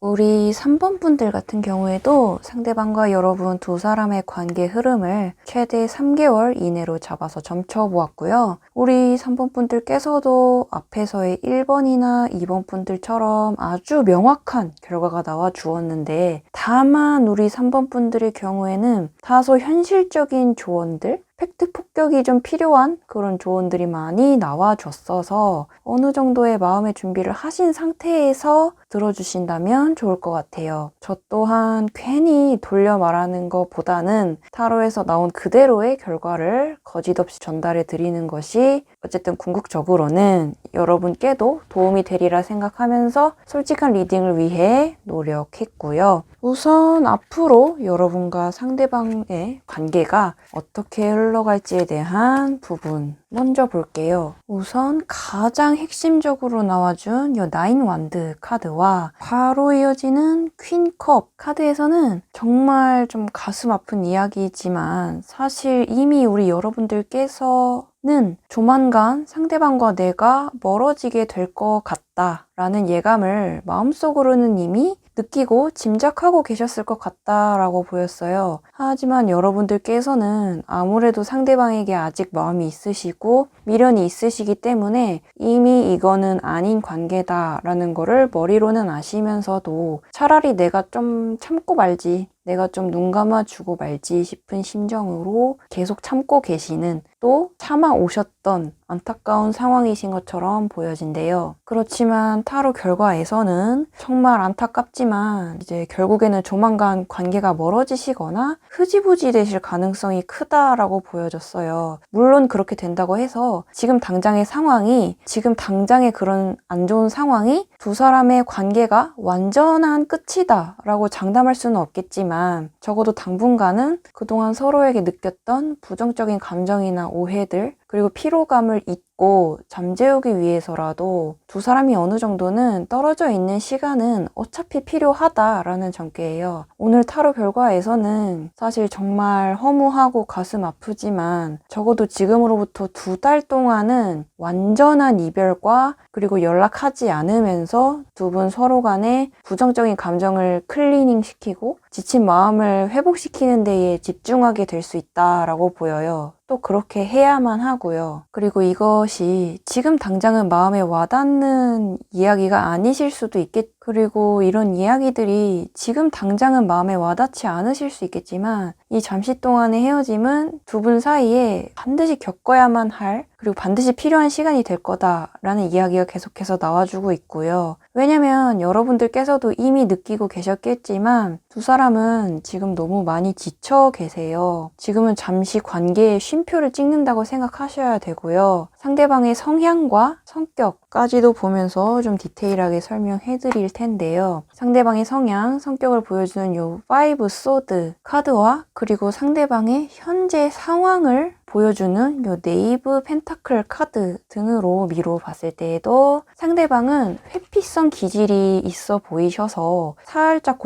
우리 3번 분들 같은 경우에도 상대방과 여러분 두 사람의 관계 흐름을 최대 3개월 이내로 잡아서 점쳐보았고요. 우리 3번 분들께서도 앞에서의 1번이나 2번 분들처럼 아주 명확한 결과가 나와 주었는데 다만 우리 3번 분들의 경우에는 다소 현실적인 조언들 팩트 폭격이 좀 필요한 그런 조언들이 많이 나와줬어서 어느 정도의 마음의 준비를 하신 상태에서 들어주신다면 좋을 것 같아요. 저 또한 괜히 돌려 말하는 것보다는 타로에서 나온 그대로의 결과를 거짓없이 전달해 드리는 것이 어쨌든 궁극적으로는 여러분께도 도움이 되리라 생각하면서 솔직한 리딩을 위해 노력했고요. 우선 앞으로 여러분과 상대방의 관계가 어떻게 흘러갈지에 대한 부분 먼저 볼게요. 우선 가장 핵심적으로 나와준 이 나인 완드 카드와 바로 이어지는 퀸컵 카드에서는 정말 좀 가슴 아픈 이야기이지만 사실 이미 우리 여러분들께서 는 조만간 상대방과 내가 멀어지게 될 것 같다 라는 예감을 마음속으로는 이미 느끼고 짐작하고 계셨을 것 같다라고 보였어요. 하지만 여러분들께서는 아무래도 상대방에게 아직 마음이 있으시고 미련이 있으시기 때문에 이미 이거는 아닌 관계다라는 거를 머리로는 아시면서도 차라리 내가 좀 참고 말지, 내가 좀 눈 감아주고 말지 싶은 심정으로 계속 참고 계시는, 또 참아 오셨던 안타까운 상황이신 것처럼 보여진대요. 그렇지만 타로 결과에서는 정말 안타깝지만 이제 결국에는 조만간 관계가 멀어지시거나 흐지부지 되실 가능성이 크다라고 보여졌어요. 물론 그렇게 된다고 해서 지금 당장의 상황이, 지금 당장의 그런 안 좋은 상황이 두 사람의 관계가 완전한 끝이다 라고 장담할 수는 없겠지만 적어도 당분간은 그동안 서로에게 느꼈던 부정적인 감정이나 오해들, 그리고 피로감을 잊고 잠재우기 위해서라도 두 사람이 어느 정도는 떨어져 있는 시간은 어차피 필요하다라는 전개예요. 오늘 타로 결과에서는 사실 정말 허무하고 가슴 아프지만 적어도 지금으로부터 2달 동안은 완전한 이별과 그리고 연락하지 않으면서 두 분 서로 간에 부정적인 감정을 클리닝 시키고 지친 마음을 회복시키는 데에 집중하게 될 수 있다라고 보여요. 또 그렇게 해야만 하고요. 그리고 이것이 지금 당장은 마음에 와닿는 이야기가 아니실 수도 그리고 이런 이야기들이 지금 당장은 마음에 와닿지 않으실 수 있겠지만 이 잠시 동안의 헤어짐은 두 분 사이에 반드시 겪어야만 할, 그리고 반드시 필요한 시간이 될 거다라는 이야기가 계속해서 나와주고 있고요. 왜냐면 여러분들께서도 이미 느끼고 계셨겠지만 두 사람은 지금 너무 많이 지쳐 계세요. 지금은 잠시 관계에 쉼표를 찍는다고 생각하셔야 되고요. 상대방의 성향과 성격까지도 보면서 좀 디테일하게 설명해 드릴 텐데요. 상대방의 성향, 성격을 보여주는 요 5 소드 카드와 그리고 상대방의 현재 상황을 보여주는 요 네이브 펜타클 카드 등으로 미루어 봤을 때에도 상대방은 회피성 기질이 있어 보이셔서 살짝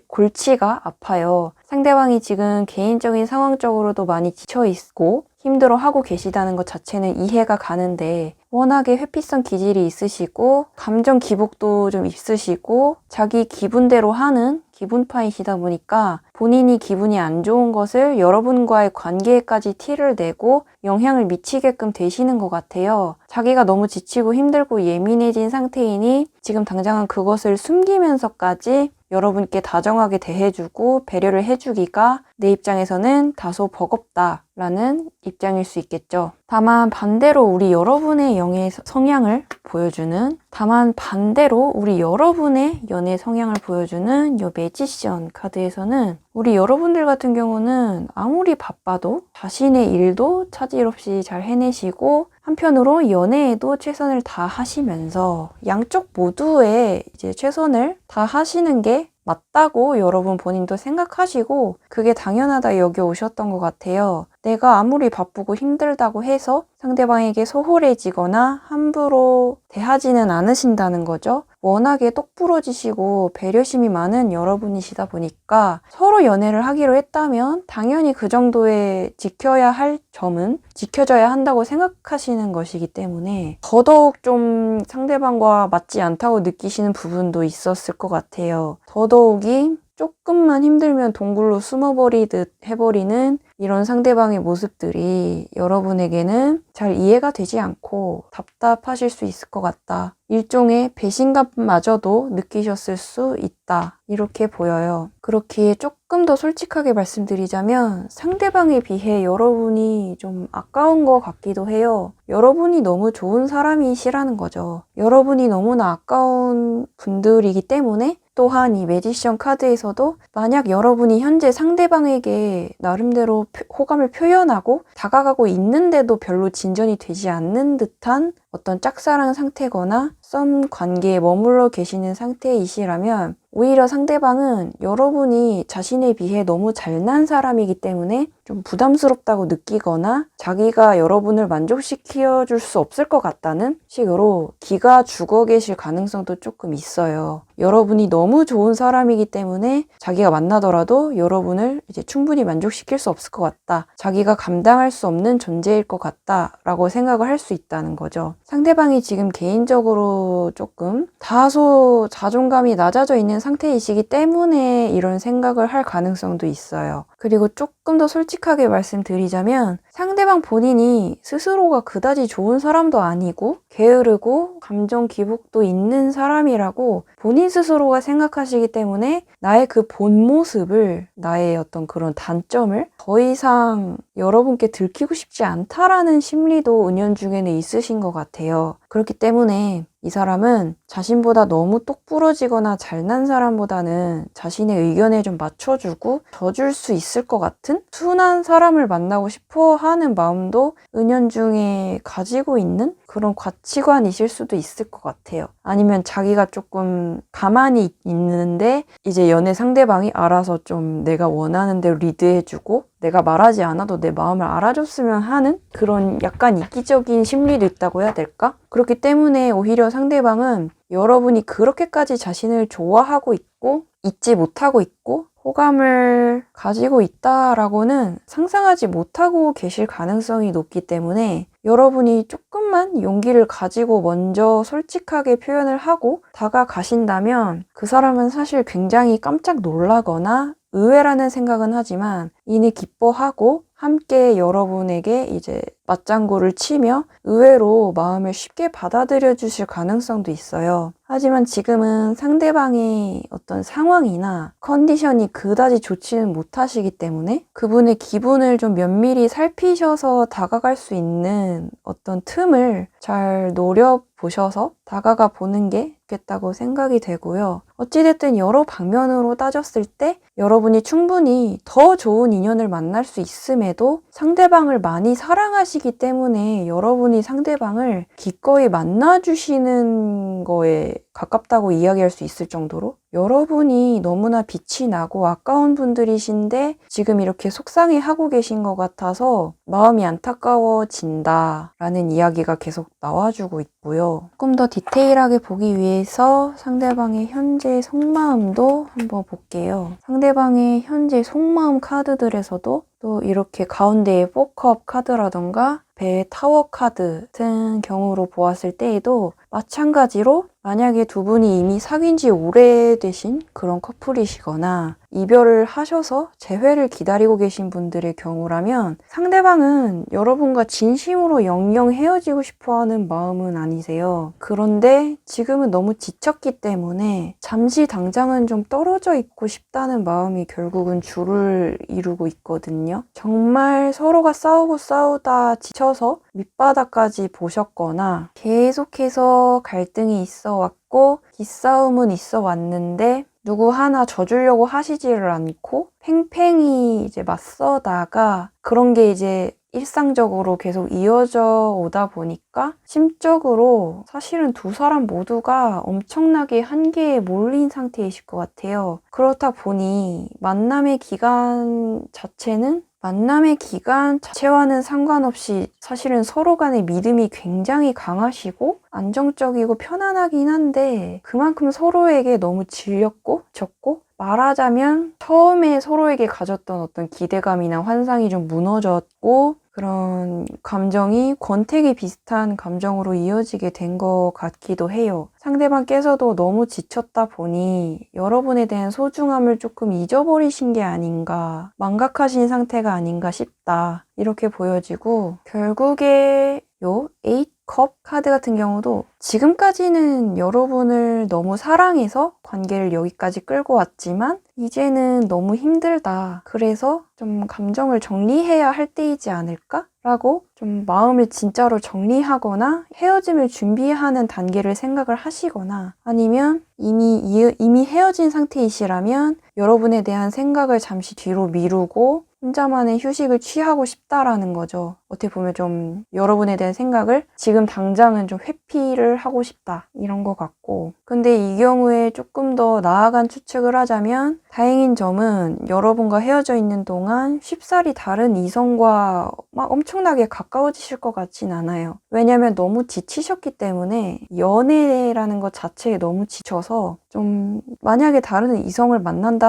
골치가 아파요. 상대방이 지금 개인적인 상황적으로도 많이 지쳐있고 힘들어하고 계시다는 것 자체는 이해가 가는데 워낙에 회피성 기질이 있으시고 감정 기복도 좀 있으시고 자기 기분대로 하는 기분파이시다 보니까 본인이 기분이 안 좋은 것을 여러분과의 관계에까지 티를 내고 영향을 미치게끔 되시는 것 같아요. 자기가 너무 지치고 힘들고 예민해진 상태이니 지금 당장은 그것을 숨기면서까지 여러분께 다정하게 대해주고 배려를 해주기가 내 입장에서는 다소 버겁다라는 입장일 수 있겠죠. 다만 반대로 우리 여러분의 연애 성향을 보여주는 요 매지션 카드에서는 우리 여러분들 같은 경우는 아무리 바빠도 자신의 일도 차질 없이 잘 해내시고 한편으로 연애에도 최선을 다하시면서 양쪽 모두에 이제 최선을 다하시는 게 맞다고 여러분 본인도 생각하시고 그게 당연하다 여겨 오셨던 것 같아요. 내가 아무리 바쁘고 힘들다고 해서 상대방에게 소홀해지거나 함부로 대하지는 않으신다는 거죠. 워낙에 똑부러지시고 배려심이 많은 여러분이시다 보니까 서로 연애를 하기로 했다면 당연히 그 정도의 지켜야 할 점은 지켜져야 한다고 생각하시는 것이기 때문에 더더욱 좀 상대방과 맞지 않다고 느끼시는 부분도 있었을 것 같아요. 더더욱이 조금만 힘들면 동굴로 숨어버리듯 해버리는 이런 상대방의 모습들이 여러분에게는 잘 이해가 되지 않고 답답하실 수 있을 것 같다. 일종의 배신감마저도 느끼셨을 수 있다. 이렇게 보여요. 그렇기에 조금 더 솔직하게 말씀드리자면 상대방에 비해 여러분이 좀 아까운 것 같기도 해요. 여러분이 너무 좋은 사람이시라는 거죠. 여러분이 너무나 아까운 분들이기 때문에 또한 이 매지션 카드에서도 만약 여러분이 현재 상대방에게 나름대로 호감을 표현하고 다가가고 있는데도 별로 진전이 되지 않는 듯한 어떤 짝사랑 상태거나 썸 관계에 머물러 계시는 상태이시라면 오히려 상대방은 여러분이 자신에 비해 너무 잘난 사람이기 때문에 좀 부담스럽다고 느끼거나 자기가 여러분을 만족시켜 줄 수 없을 것 같다는 식으로 기가 죽어 계실 가능성도 조금 있어요. 여러분이 너무 좋은 사람이기 때문에 자기가 만나더라도 여러분을 이제 충분히 만족시킬 수 없을 것 같다. 자기가 감당할 수 없는 존재일 것 같다. 라고 생각을 할 수 있다는 거죠. 상대방이 지금 개인적으로 조금 다소 자존감이 낮아져 있는 상태이시기 때문에 이런 생각을 할 가능성도 있어요. 그리고 조금 더 솔직하게 말씀드리자면 상대방 본인이 스스로가 그다지 좋은 사람도 아니고 게으르고 감정 기복도 있는 사람이라고 본인 스스로가 생각하시기 때문에 나의 그 본 모습을, 나의 어떤 그런 단점을 더 이상 여러분께 들키고 싶지 않다라는 심리도 은연중에는 있으신 것 같아요. 그렇기 때문에 이 사람은 자신보다 너무 똑부러지거나 잘난 사람보다는 자신의 의견에 좀 맞춰주고 져줄 수 있을 것 같은 순한 사람을 만나고 싶어 하는 마음도 은연중에 가지고 있는 그런 가치관이실 수도 있을 것 같아요. 아니면 자기가 조금 가만히 있는데 이제 연애 상대방이 알아서 좀 내가 원하는 대로 리드해주고 내가 말하지 않아도 내 마음을 알아줬으면 하는 그런 약간 이기적인 심리도 있다고 해야 될까? 그렇기 때문에 오히려 상대방은 여러분이 그렇게까지 자신을 좋아하고 있고 잊지 못하고 있고 호감을 가지고 있다라고는 상상하지 못하고 계실 가능성이 높기 때문에 여러분이 조금만 용기를 가지고 먼저 솔직하게 표현을 하고 다가가신다면 그 사람은 사실 굉장히 깜짝 놀라거나 의외라는 생각은 하지만 이내 기뻐하고 함께 여러분에게 이제 맞장구를 치며 의외로 마음을 쉽게 받아들여 주실 가능성도 있어요. 하지만 지금은 상대방의 어떤 상황이나 컨디션이 그다지 좋지는 못하시기 때문에 그분의 기분을 좀 면밀히 살피셔서 다가갈 수 있는 어떤 틈을 잘 노려보셔서 다가가 보는 게 좋겠다고 생각이 되고요. 어찌됐든 여러 방면으로 따졌을 때 여러분이 충분히 더 좋은 인연을 만날 수 있음에도 상대방을 많이 사랑하시기 때문에 여러분이 상대방을 기꺼이 만나주시는 거에 가깝다고 이야기할 수 있을 정도로 여러분이 너무나 빛이 나고 아까운 분들이신데 지금 이렇게 속상해하고 계신 것 같아서 마음이 안타까워진다라는 이야기가 계속 나와주고 있고요. 조금 더 디테일하게 보기 위해서 상대방의 현재 속마음도 한번 볼게요. 상대방의 현재 속마음 카드들에서도 또 이렇게 가운데에 4컵 카드라던가 배 타워 카드 같은 경우로 보았을 때에도 마찬가지로 만약에 두 분이 이미 사귄 지 오래되신 그런 커플이시거나 이별을 하셔서 재회를 기다리고 계신 분들의 경우라면 상대방은 여러분과 진심으로 영영 헤어지고 싶어하는 마음은 아니세요. 그런데 지금은 너무 지쳤기 때문에 잠시 당장은 좀 떨어져 있고 싶다는 마음이 결국은 주를 이루고 있거든요. 정말 서로가 싸우고 싸우다 지쳐서 밑바닥까지 보셨거나 계속해서 갈등이 있어 왔고 기싸움은 있어 왔는데 누구 하나 져주려고 하시지를 않고 팽팽히 이제 맞서다가 그런 게 이제 일상적으로 계속 이어져 오다 보니까 심적으로 사실은 두 사람 모두가 엄청나게 한계에 몰린 상태이실 것 같아요. 그렇다 보니 만남의 기간 자체와는 상관없이 사실은 서로 간의 믿음이 굉장히 강하시고 안정적이고 편안하긴 한데 그만큼 서로에게 너무 질렸고 졌고 말하자면 처음에 서로에게 가졌던 어떤 기대감이나 환상이 좀 무너졌고 그런 감정이 권태기 비슷한 감정으로 이어지게 된 것 같기도 해요. 상대방께서도 너무 지쳤다 보니 여러분에 대한 소중함을 조금 잊어버리신 게 아닌가, 망각하신 상태가 아닌가 싶다. 이렇게 보여지고 결국에 요 8컵 카드 같은 경우도 지금까지는 여러분을 너무 사랑해서 관계를 여기까지 끌고 왔지만 이제는 너무 힘들다. 그래서 좀 감정을 정리해야 할 때이지 않을까? 라고 좀 마음을 진짜로 정리하거나 헤어짐을 준비하는 단계를 생각을 하시거나 아니면 이미 헤어진 상태이시라면 여러분에 대한 생각을 잠시 뒤로 미루고 혼자만의 휴식을 취하고 싶다라는 거죠. 어떻게 보면 좀 여러분에 대한 생각을 지금 당장은 좀 회피를 하고 싶다 이런 것 같고, 근데 이 경우에 조금 더 나아간 추측을 하자면 다행인 점은 여러분과 헤어져 있는 동안 쉽사리 다른 이성과 막 엄청나게 가까워지실 것 같진 않아요. 왜냐면 너무 지치셨기 때문에, 연애라는 것 자체에 너무 지쳐서 좀 만약에 다른 이성을 만난다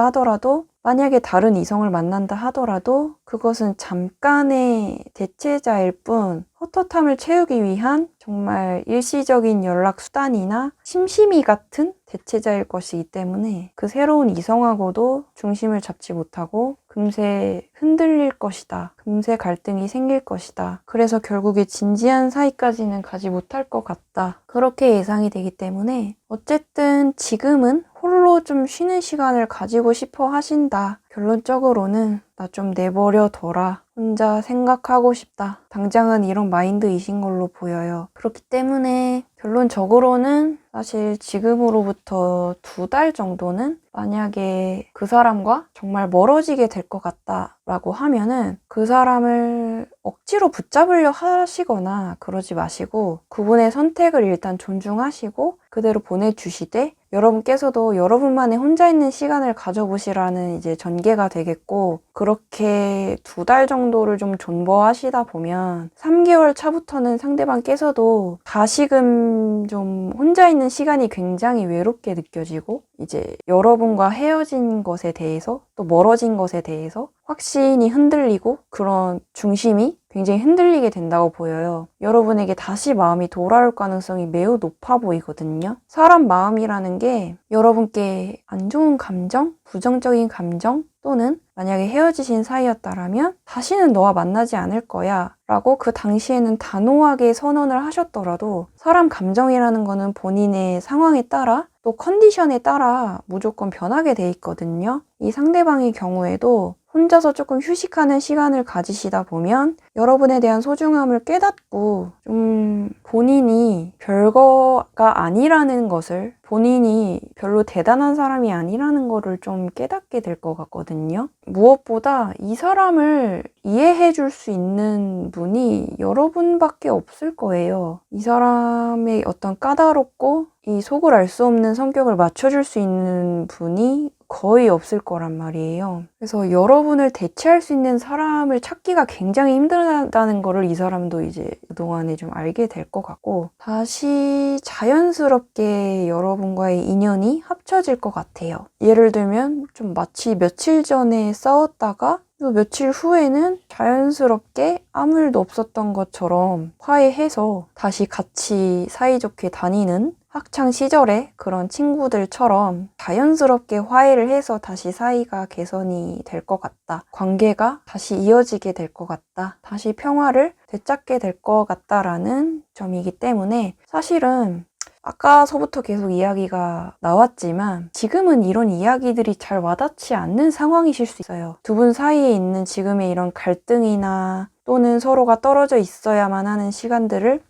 하더라도 그것은 잠깐의 대체자일 뿐, 헛헛함을 채우기 위한 정말 일시적인 연락 수단이나 심심이 같은 대체자일 것이기 때문에 그 새로운 이성하고도 중심을 잡지 못하고 금세 흔들릴 것이다. 금세 갈등이 생길 것이다. 그래서 결국에 진지한 사이까지는 가지 못할 것 같다. 그렇게 예상이 되기 때문에 어쨌든 지금은 홀로 좀 쉬는 시간을 가지고 싶어 하신다. 결론적으로는 나 좀 내버려둬라. 혼자 생각하고 싶다. 당장은 이런 마인드이신 걸로 보여요. 그렇기 때문에 결론적으로는 사실 지금으로부터 2달 정도는 만약에 그 사람과 정말 멀어지게 될 것 같다라고 하면은 그 사람을 억지로 붙잡으려 하시거나 그러지 마시고 그분의 선택을 일단 존중하시고 그대로 보내주시되, 여러분께서도 여러분만의 혼자 있는 시간을 가져보시라는 이제 전개가 되겠고, 그렇게 2달 정도를 좀 존버하시다 보면 3개월 차부터는 상대방께서도 다시금 좀 혼자 있는 시간이 굉장히 외롭게 느껴지고, 이제 여러분과 헤어진 것에 대해서 또 멀어진 것에 대해서 확신이 흔들리고 그런 중심이 굉장히 흔들리게 된다고 보여요. 여러분에게 다시 마음이 돌아올 가능성이 매우 높아 보이거든요. 사람 마음이라는 게 여러분께 안 좋은 감정, 부정적인 감정, 또는 만약에 헤어지신 사이였다라면 다시는 너와 만나지 않을 거야 라고 그 당시에는 단호하게 선언을 하셨더라도, 사람 감정이라는 거는 본인의 상황에 따라 또 컨디션에 따라 무조건 변하게 돼 있거든요. 이 상대방의 경우에도 혼자서 조금 휴식하는 시간을 가지시다 보면 여러분에 대한 소중함을 깨닫고 좀 본인이 별거가 아니라는 것을, 본인이 별로 대단한 사람이 아니라는 거를 좀 깨닫게 될 것 같거든요. 무엇보다 이 사람을 이해해 줄 수 있는 분이 여러분밖에 없을 거예요. 이 사람의 어떤 까다롭고 이 속을 알 수 없는 성격을 맞춰줄 수 있는 분이 거의 없을 거란 말이에요. 그래서 여러분을 대체할 수 있는 사람을 찾기가 굉장히 힘들다는 거를 이 사람도 이제 그동안에 좀 알게 될 것 같고, 다시 자연스럽게 여러분과의 인연이 합쳐질 것 같아요. 예를 들면 좀 마치 며칠 전에 싸웠다가 또 며칠 후에는 자연스럽게 아무 일도 없었던 것처럼 화해해서 다시 같이 사이좋게 다니는 학창 시절의 그런 친구들처럼 자연스럽게 화해를 해서 다시 사이가 개선이 될 것 같다. 관계가 다시 이어지게 될 것 같다. 다시 평화를 되찾게 될 것 같다라는 점이기 때문에, 사실은 아까서부터 계속 이야기가 나왔지만 지금은 이런 이야기들이 잘 와닿지 않는 상황이실 수 있어요. 두 분 사이에 있는 지금의 이런 갈등이나 또는 서로가 떨어져 있어야만 하는 시간들을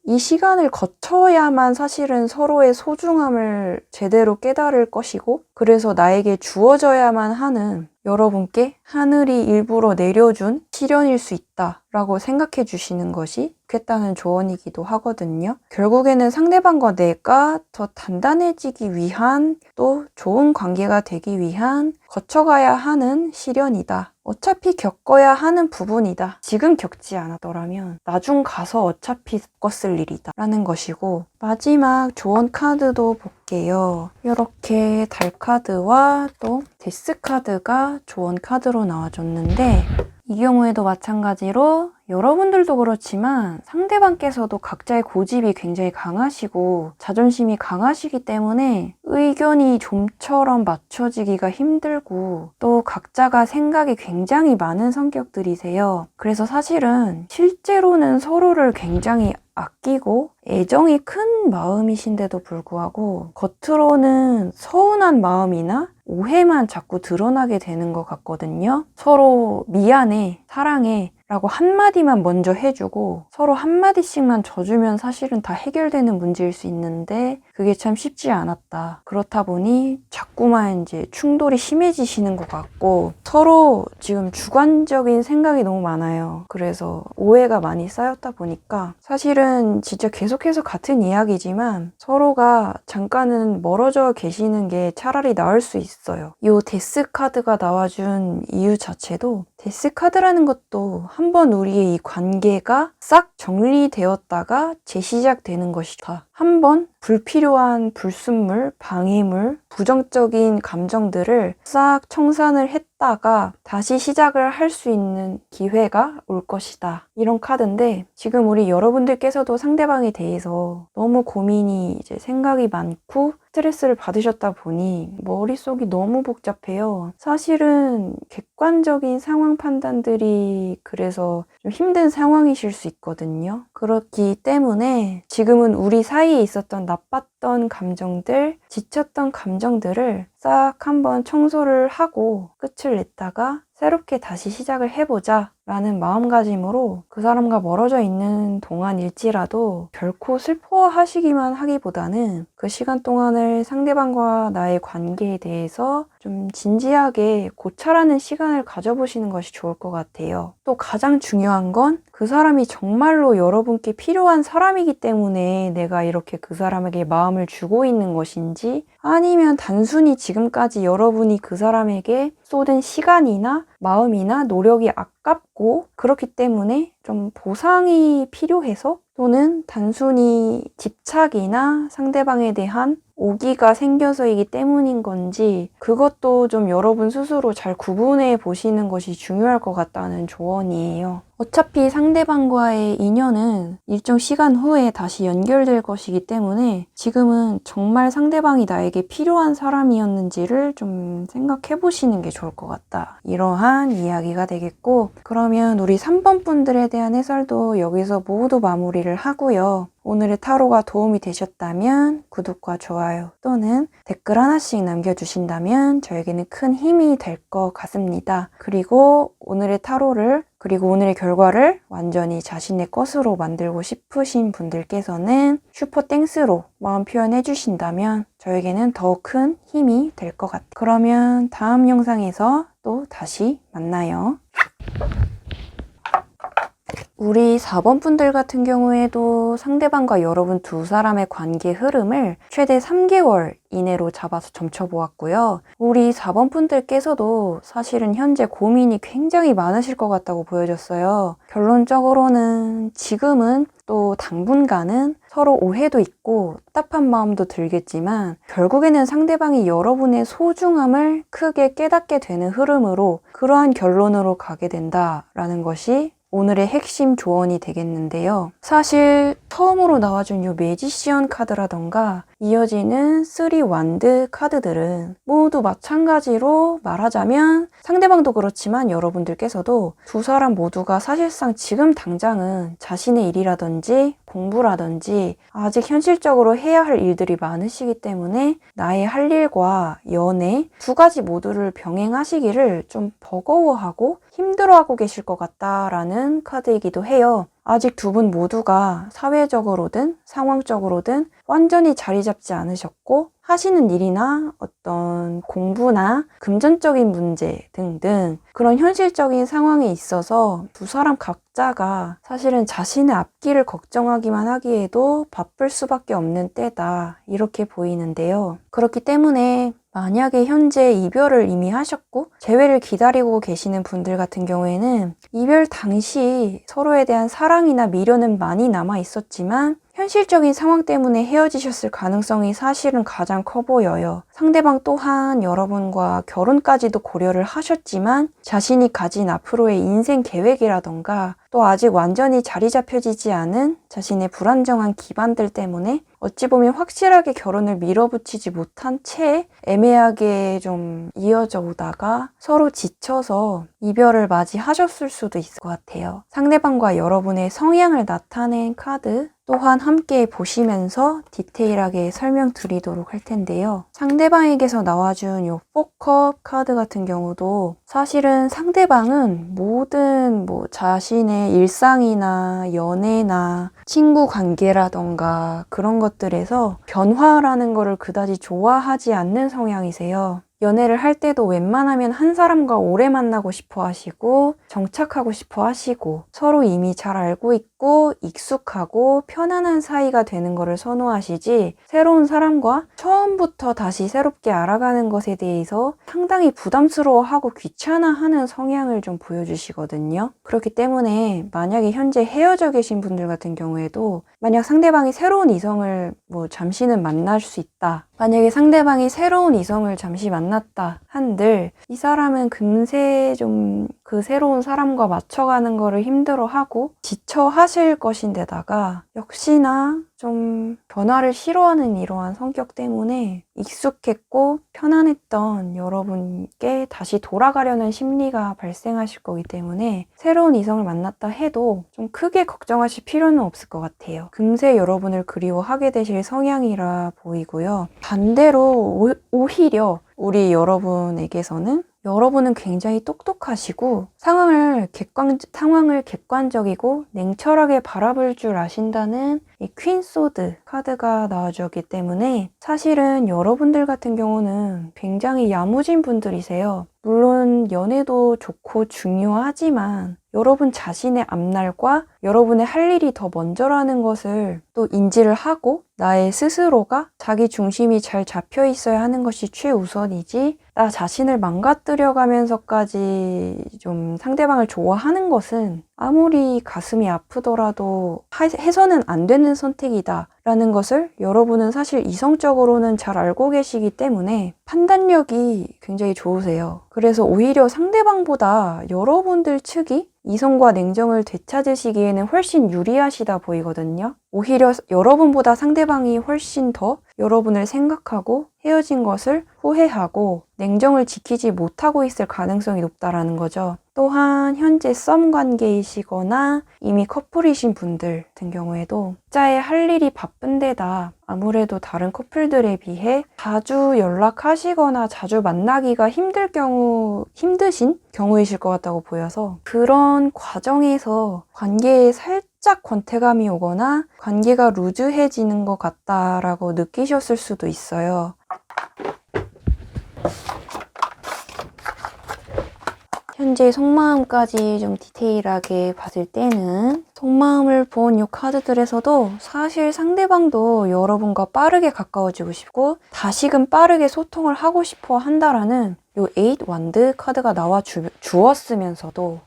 이 시간을 거쳐야만 사실은 서로의 소중함을 제대로 깨달을 것이고, 그래서 나에게 주어져야만 하는, 여러분께 하늘이 일부러 내려준 시련일 수 있다라고 생각해 주시는 것이 좋겠다는 조언이기도 하거든요. 결국에는 상대방과 내가 더 단단해지기 위한, 또 좋은 관계가 되기 위한 거쳐가야 하는 시련이다. 어차피 겪어야 하는 부분이다. 지금 겪지 않았더라면 나중 가서 어차피 겪었을 일이다 라는 것이고, 마지막 조언 카드도 볼게요. 이렇게 달 카드와 또 데스 카드가 조언 카드로 나와줬는데, 이 경우에도 마찬가지로 여러분들도 그렇지만 상대방께서도 각자의 고집이 굉장히 강하시고 자존심이 강하시기 때문에 의견이 좀처럼 맞춰지기가 힘들고, 또 각자가 생각이 굉장히 많은 성격들이세요. 그래서 사실은 실제로는 서로를 굉장히 아끼고 애정이 큰 마음이신데도 불구하고 겉으로는 서운한 마음이나 오해만 자꾸 드러나게 되는 것 같거든요. 서로 미안해, 사랑해 라고 한마디만 먼저 해주고 서로 한마디씩만 져주면 사실은 다 해결되는 문제일 수 있는데, 그게 참 쉽지 않았다. 그렇다 보니 자꾸만 이제 충돌이 심해지시는 것 같고 서로 지금 주관적인 생각이 너무 많아요. 그래서 오해가 많이 쌓였다 보니까 사실은 진짜 계속해서 같은 이야기지만 서로가 잠깐은 멀어져 계시는 게 차라리 나을 수 있어요. 이 데스 카드가 나와준 이유 자체도 데스 카드라는 것도 한번 우리의 이 관계가 싹 정리되었다가 재시작되는 것이다. 한번 불필요한 불순물, 방해물, 부정적인 감정들을 싹 청산을 했다가 다시 시작을 할 수 있는 기회가 올 것이다. 이런 카드인데 지금 우리 여러분들께서도 상대방에 대해서 너무 고민이 이제 생각이 많고 스트레스를 받으셨다 보니 머릿속이 너무 복잡해요. 사실은 객관적인 상황 판단들이 그래서 좀 힘든 상황이실 수 있거든요. 그렇기 때문에 지금은 우리 사이에 있었던 나빴던 감정들, 지쳤던 감정들을 싹 한번 청소를 하고 끝을 냈다가 새롭게 다시 시작을 해보자 라는 마음가짐으로 그 사람과 멀어져 있는 동안일지라도 결코 슬퍼하시기만 하기보다는 그 시간 동안을 상대방과 나의 관계에 대해서 좀 진지하게 고찰하는 시간을 가져보시는 것이 좋을 것 같아요. 또 가장 중요한 건 그 사람이 정말로 여러분께 필요한 사람이기 때문에 내가 이렇게 그 사람에게 마음을 주고 있는 것인지 아니면 단순히 지금까지 여러분이 그 사람에게 쏟은 시간이나 마음이나 노력이 아깝고 그렇기 때문에 좀 보상이 필요해서 또는 단순히 집착이나 상대방에 대한 오기가 생겨서이기 때문인 건지 그것도 좀 여러분 스스로 잘 구분해 보시는 것이 중요할 것 같다는 조언이에요. 어차피 상대방과의 인연은 일정 시간 후에 다시 연결될 것이기 때문에 지금은 정말 상대방이 나에게 필요한 사람이었는지를 좀 생각해 보시는 게 좋을 것 같다. 이러한 이야기가 되겠고 그러면 우리 3번 분들에 대한 해설도 여기서 모두 마무리를 하고요. 오늘의 타로가 도움이 되셨다면 구독과 좋아요 또는 댓글 하나씩 남겨주신다면 저에게는 큰 힘이 될 것 같습니다. 그리고 오늘의 타로를 그리고 오늘의 결과를 완전히 자신의 것으로 만들고 싶으신 분들께서는 슈퍼 땡스로 마음 표현해 주신다면 저에게는 더 큰 힘이 될 것 같아요. 그러면 다음 영상에서 또 다시 만나요. 우리 4번 분들 같은 경우에도 상대방과 여러분 두 사람의 관계 흐름을 최대 3개월 이내로 잡아서 점쳐보았고요. 우리 4번 분들께서도 사실은 현재 고민이 굉장히 많으실 것 같다고 보여졌어요. 결론적으로는 지금은 또 당분간은 서로 오해도 있고 답답한 마음도 들겠지만 결국에는 상대방이 여러분의 소중함을 크게 깨닫게 되는 흐름으로 그러한 결론으로 가게 된다라는 것이 오늘의 핵심 조언이 되겠는데요. 사실 처음으로 나와준 이 매지션 카드라던가 이어지는 3 완드 카드들은 모두 마찬가지로 말하자면 상대방도 그렇지만 여러분들께서도 두 사람 모두가 사실상 지금 당장은 자신의 일이라든지 공부라든지 아직 현실적으로 해야 할 일들이 많으시기 때문에 나의 할 일과 연애 두 가지 모두를 병행하시기를 좀 버거워하고 힘들어하고 계실 것 같다라는 카드이기도 해요. 아직 두 분 모두가 사회적으로든 상황적으로든 완전히 자리 잡지 않으셨고 하시는 일이나 어떤 공부나 금전적인 문제 등등 그런 현실적인 상황에 있어서 두 사람 각자가 사실은 자신의 앞길을 걱정하기만 하기에도 바쁠 수밖에 없는 때다 이렇게 보이는데요. 그렇기 때문에 만약에 현재 이별을 이미 하셨고 재회를 기다리고 계시는 분들 같은 경우에는 이별 당시 서로에 대한 사랑이나 미련은 많이 남아 있었지만 현실적인 상황 때문에 헤어지셨을 가능성이 사실은 가장 커 보여요. 상대방 또한 여러분과 결혼까지도 고려를 하셨지만 자신이 가진 앞으로의 인생 계획이라던가 또 아직 완전히 자리 잡혀지지 않은 자신의 불안정한 기반들 때문에 어찌 보면 확실하게 결혼을 밀어붙이지 못한 채 애매하게 좀 이어져 오다가 서로 지쳐서 이별을 맞이하셨을 수도 있을 것 같아요. 상대방과 여러분의 성향을 나타낸 카드 또한 함께 보시면서 디테일하게 설명드리도록 할 텐데요. 상대방 상대방에게서 나와준 요 4컵 카드 같은 경우도 사실은 상대방은 모든 자신의 일상이나 연애나 친구 관계라던가 그런 것들에서 변화라는 거를 그다지 좋아하지 않는 성향이세요. 연애를 할 때도 웬만하면 한 사람과 오래 만나고 싶어 하시고 정착하고 싶어 하시고 서로 이미 잘 알고 있고 익숙하고 편안한 사이가 되는 거를 선호하시지, 새로운 사람과 처음부터 다시 새롭게 알아가는 것에 대해서 상당히 부담스러워하고 귀찮아하는 성향을 좀 보여주시거든요. 그렇기 때문에 만약에 현재 헤어져 계신 분들 같은 경우에도 만약 상대방이 새로운 이성을 잠시는 만날 수 있다, 만약에 상대방이 새로운 이성을 잠시 만났다 한들 이 사람은 금세 좀 그 새로운 사람과 맞춰가는 거를 힘들어하고 지쳐 하실 것인데다가 역시나 좀 변화를 싫어하는 이러한 성격 때문에 익숙했고 편안했던 여러분께 다시 돌아가려는 심리가 발생하실 거기 때문에 새로운 이성을 만났다 해도 좀 크게 걱정하실 필요는 없을 것 같아요. 금세 여러분을 그리워하게 되실 성향이라 보이고요. 반대로 오히려 우리 여러분에게서는 여러분은 굉장히 똑똑하시고 상황을 객관적이고 냉철하게 바라볼 줄 아신다는 이 퀸 소드 카드가 나와주었기 때문에 사실은 여러분들 같은 경우는 굉장히 야무진 분들이세요. 물론 연애도 좋고 중요하지만 여러분 자신의 앞날과 여러분의 할 일이 더 먼저라는 것을 또 인지를 하고 나의 스스로가 자기 중심이 잘 잡혀 있어야 하는 것이 최우선이지, 나 자신을 망가뜨려 가면서까지 좀 상대방을 좋아하는 것은 아무리 가슴이 아프더라도 해서는 안 되는 선택이다 라는 것을 여러분은 사실 이성적으로는 잘 알고 계시기 때문에 판단력이 굉장히 좋으세요. 그래서 오히려 상대방보다 여러분들 측이 이성과 냉정을 되찾으시기에는 훨씬 유리하시다 보이거든요. 오히려 여러분보다 상대방이 훨씬 더 여러분을 생각하고 헤어진 것을 후회하고 냉정을 지키지 못하고 있을 가능성이 높다라는 거죠. 또한 현재 썸 관계이시거나 이미 커플이신 분들 같은 경우에도 각자의 할 일이 바쁜 데다 아무래도 다른 커플들에 비해 자주 연락하시거나 자주 만나기가 힘드신 경우이실 것 같다고 보여서 그런 과정에서 관계에 살짝 권태감이 오거나 관계가 루즈해지는 것 같다라고 느끼셨을 수도 있어요. 현재 속마음까지 좀 디테일하게 봤을 때는 속마음을 본 이 카드들에서도 사실 상대방도 여러분과 빠르게 가까워지고 싶고 다시금 빠르게 소통을 하고 싶어 한다라는 이 8 완드 카드가 나와주었으면서도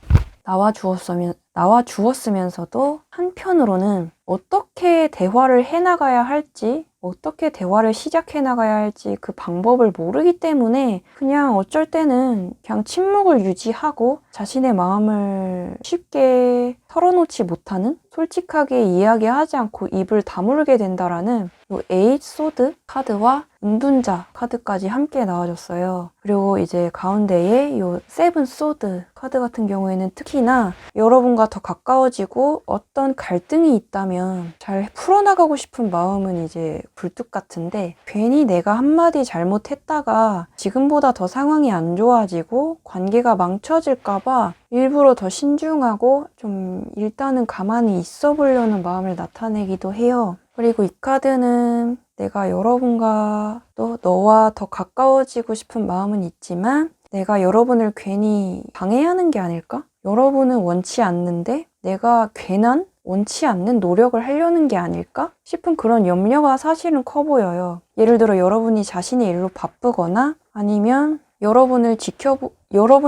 한편으로는 어떻게 대화를 해나가야 할지, 어떻게 대화를 시작해 나가야 할지 그 방법을 모르기 때문에 그냥 어쩔 때는 그냥 침묵을 유지하고 자신의 마음을 쉽게 털어놓지 못하는, 솔직하게 이야기하지 않고 입을 다물게 된다라는 이 8 소드 카드와 은둔자 카드까지 함께 나와줬어요. 그리고 이제 가운데에 이 7 소드 카드 같은 경우에는 특히나 여러분과 더 가까워지고 어떤 갈등이 있다면 잘 풀어나가고 싶은 마음은 이제 굴뚝 같은데 괜히 내가 한마디 잘못했다가 지금보다 더 상황이 안 좋아지고 관계가 망쳐질까봐 일부러 더 신중하고 좀 일단은 가만히 있어 보려는 마음을 나타내기도 해요. 그리고 이 카드는 내가 여러분과 또 너와 더 가까워지고 싶은 마음은 있지만 내가 여러분을 괜히 방해하는 게 아닐까? 여러분은 원치 않는데 내가 괜한 원치 않는 노력을 하려는 게 아닐까 싶은 그런 염려가 사실은 커 보여요. 예를 들어 여러분이 자신의 일로 바쁘거나 아니면 여러분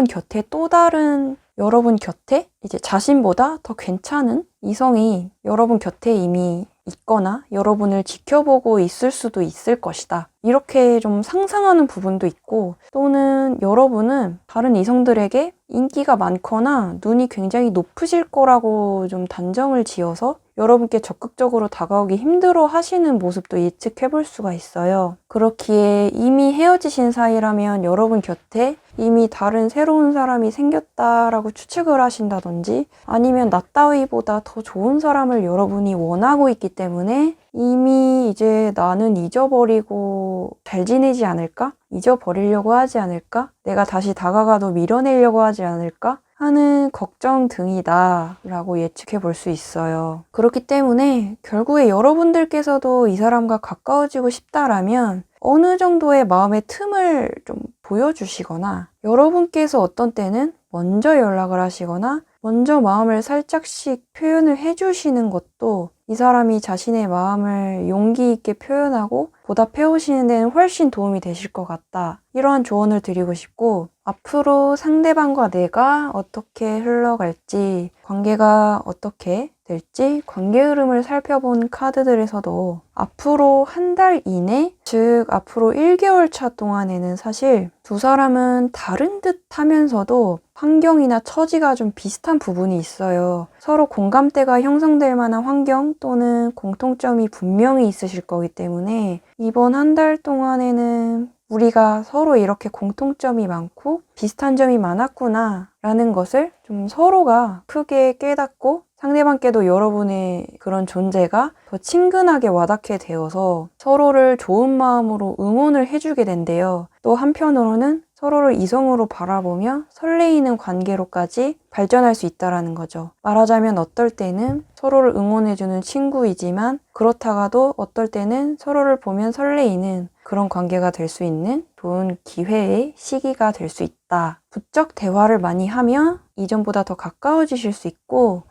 곁에 또 다른 여러분 곁에 이제 자신보다 더 괜찮은 이성이 여러분 곁에 이미 있거나 여러분을 지켜보고 있을 수도 있을 것이다. 이렇게 좀 상상하는 부분도 있고, 또는 여러분은 다른 이성들에게 인기가 많거나 눈이 굉장히 높으실 거라고 좀 단정을 지어서 여러분께 적극적으로 다가오기 힘들어 하시는 모습도 예측해 볼 수가 있어요. 그렇기에 이미 헤어지신 사이라면 여러분 곁에 이미 다른 새로운 사람이 생겼다라고 추측을 하신다든지 아니면 나 따위보다 더 좋은 사람을 여러분이 원하고 있기 때문에 이미 이제 나는 잊어버리고 잘 지내지 않을까? 잊어버리려고 하지 않을까? 내가 다시 다가가도 밀어내려고 하지 않을까? 하는 걱정 등이다 라고 예측해 볼 수 있어요. 그렇기 때문에 결국에 여러분들께서도 이 사람과 가까워지고 싶다라면 어느 정도의 마음의 틈을 좀 보여주시거나 여러분께서 어떤 때는 먼저 연락을 하시거나 먼저 마음을 살짝씩 표현을 해주시는 것도 이 사람이 자신의 마음을 용기 있게 표현하고 보답해 오시는 데는 훨씬 도움이 되실 것 같다. 이러한 조언을 드리고 싶고 앞으로 상대방과 내가 어떻게 흘러갈지 관계가 어떻게 될지 관계 흐름을 살펴본 카드들에서도 앞으로 한 달 이내, 즉 앞으로 1개월 차 동안에는 사실 두 사람은 다른 듯 하면서도 환경이나 처지가 좀 비슷한 부분이 있어요. 서로 공감대가 형성될 만한 환경 또는 공통점이 분명히 있으실 거기 때문에 이번 한 달 동안에는 우리가 서로 이렇게 공통점이 많고 비슷한 점이 많았구나 라는 것을 좀 서로가 크게 깨닫고 상대방께도 여러분의 그런 존재가 더 친근하게 와닿게 되어서 서로를 좋은 마음으로 응원을 해주게 된대요. 또 한편으로는 서로를 이성으로 바라보며 설레이는 관계로까지 발전할 수 있다는 거죠. 말하자면 어떨 때는 서로를 응원해주는 친구이지만 그렇다가도 어떨 때는 서로를 보면 설레이는 그런 관계가 될 수 있는 좋은 기회의 시기가 될 수 있다. 부쩍 대화를 많이 하면 이전보다 더 가까워지실 수 있고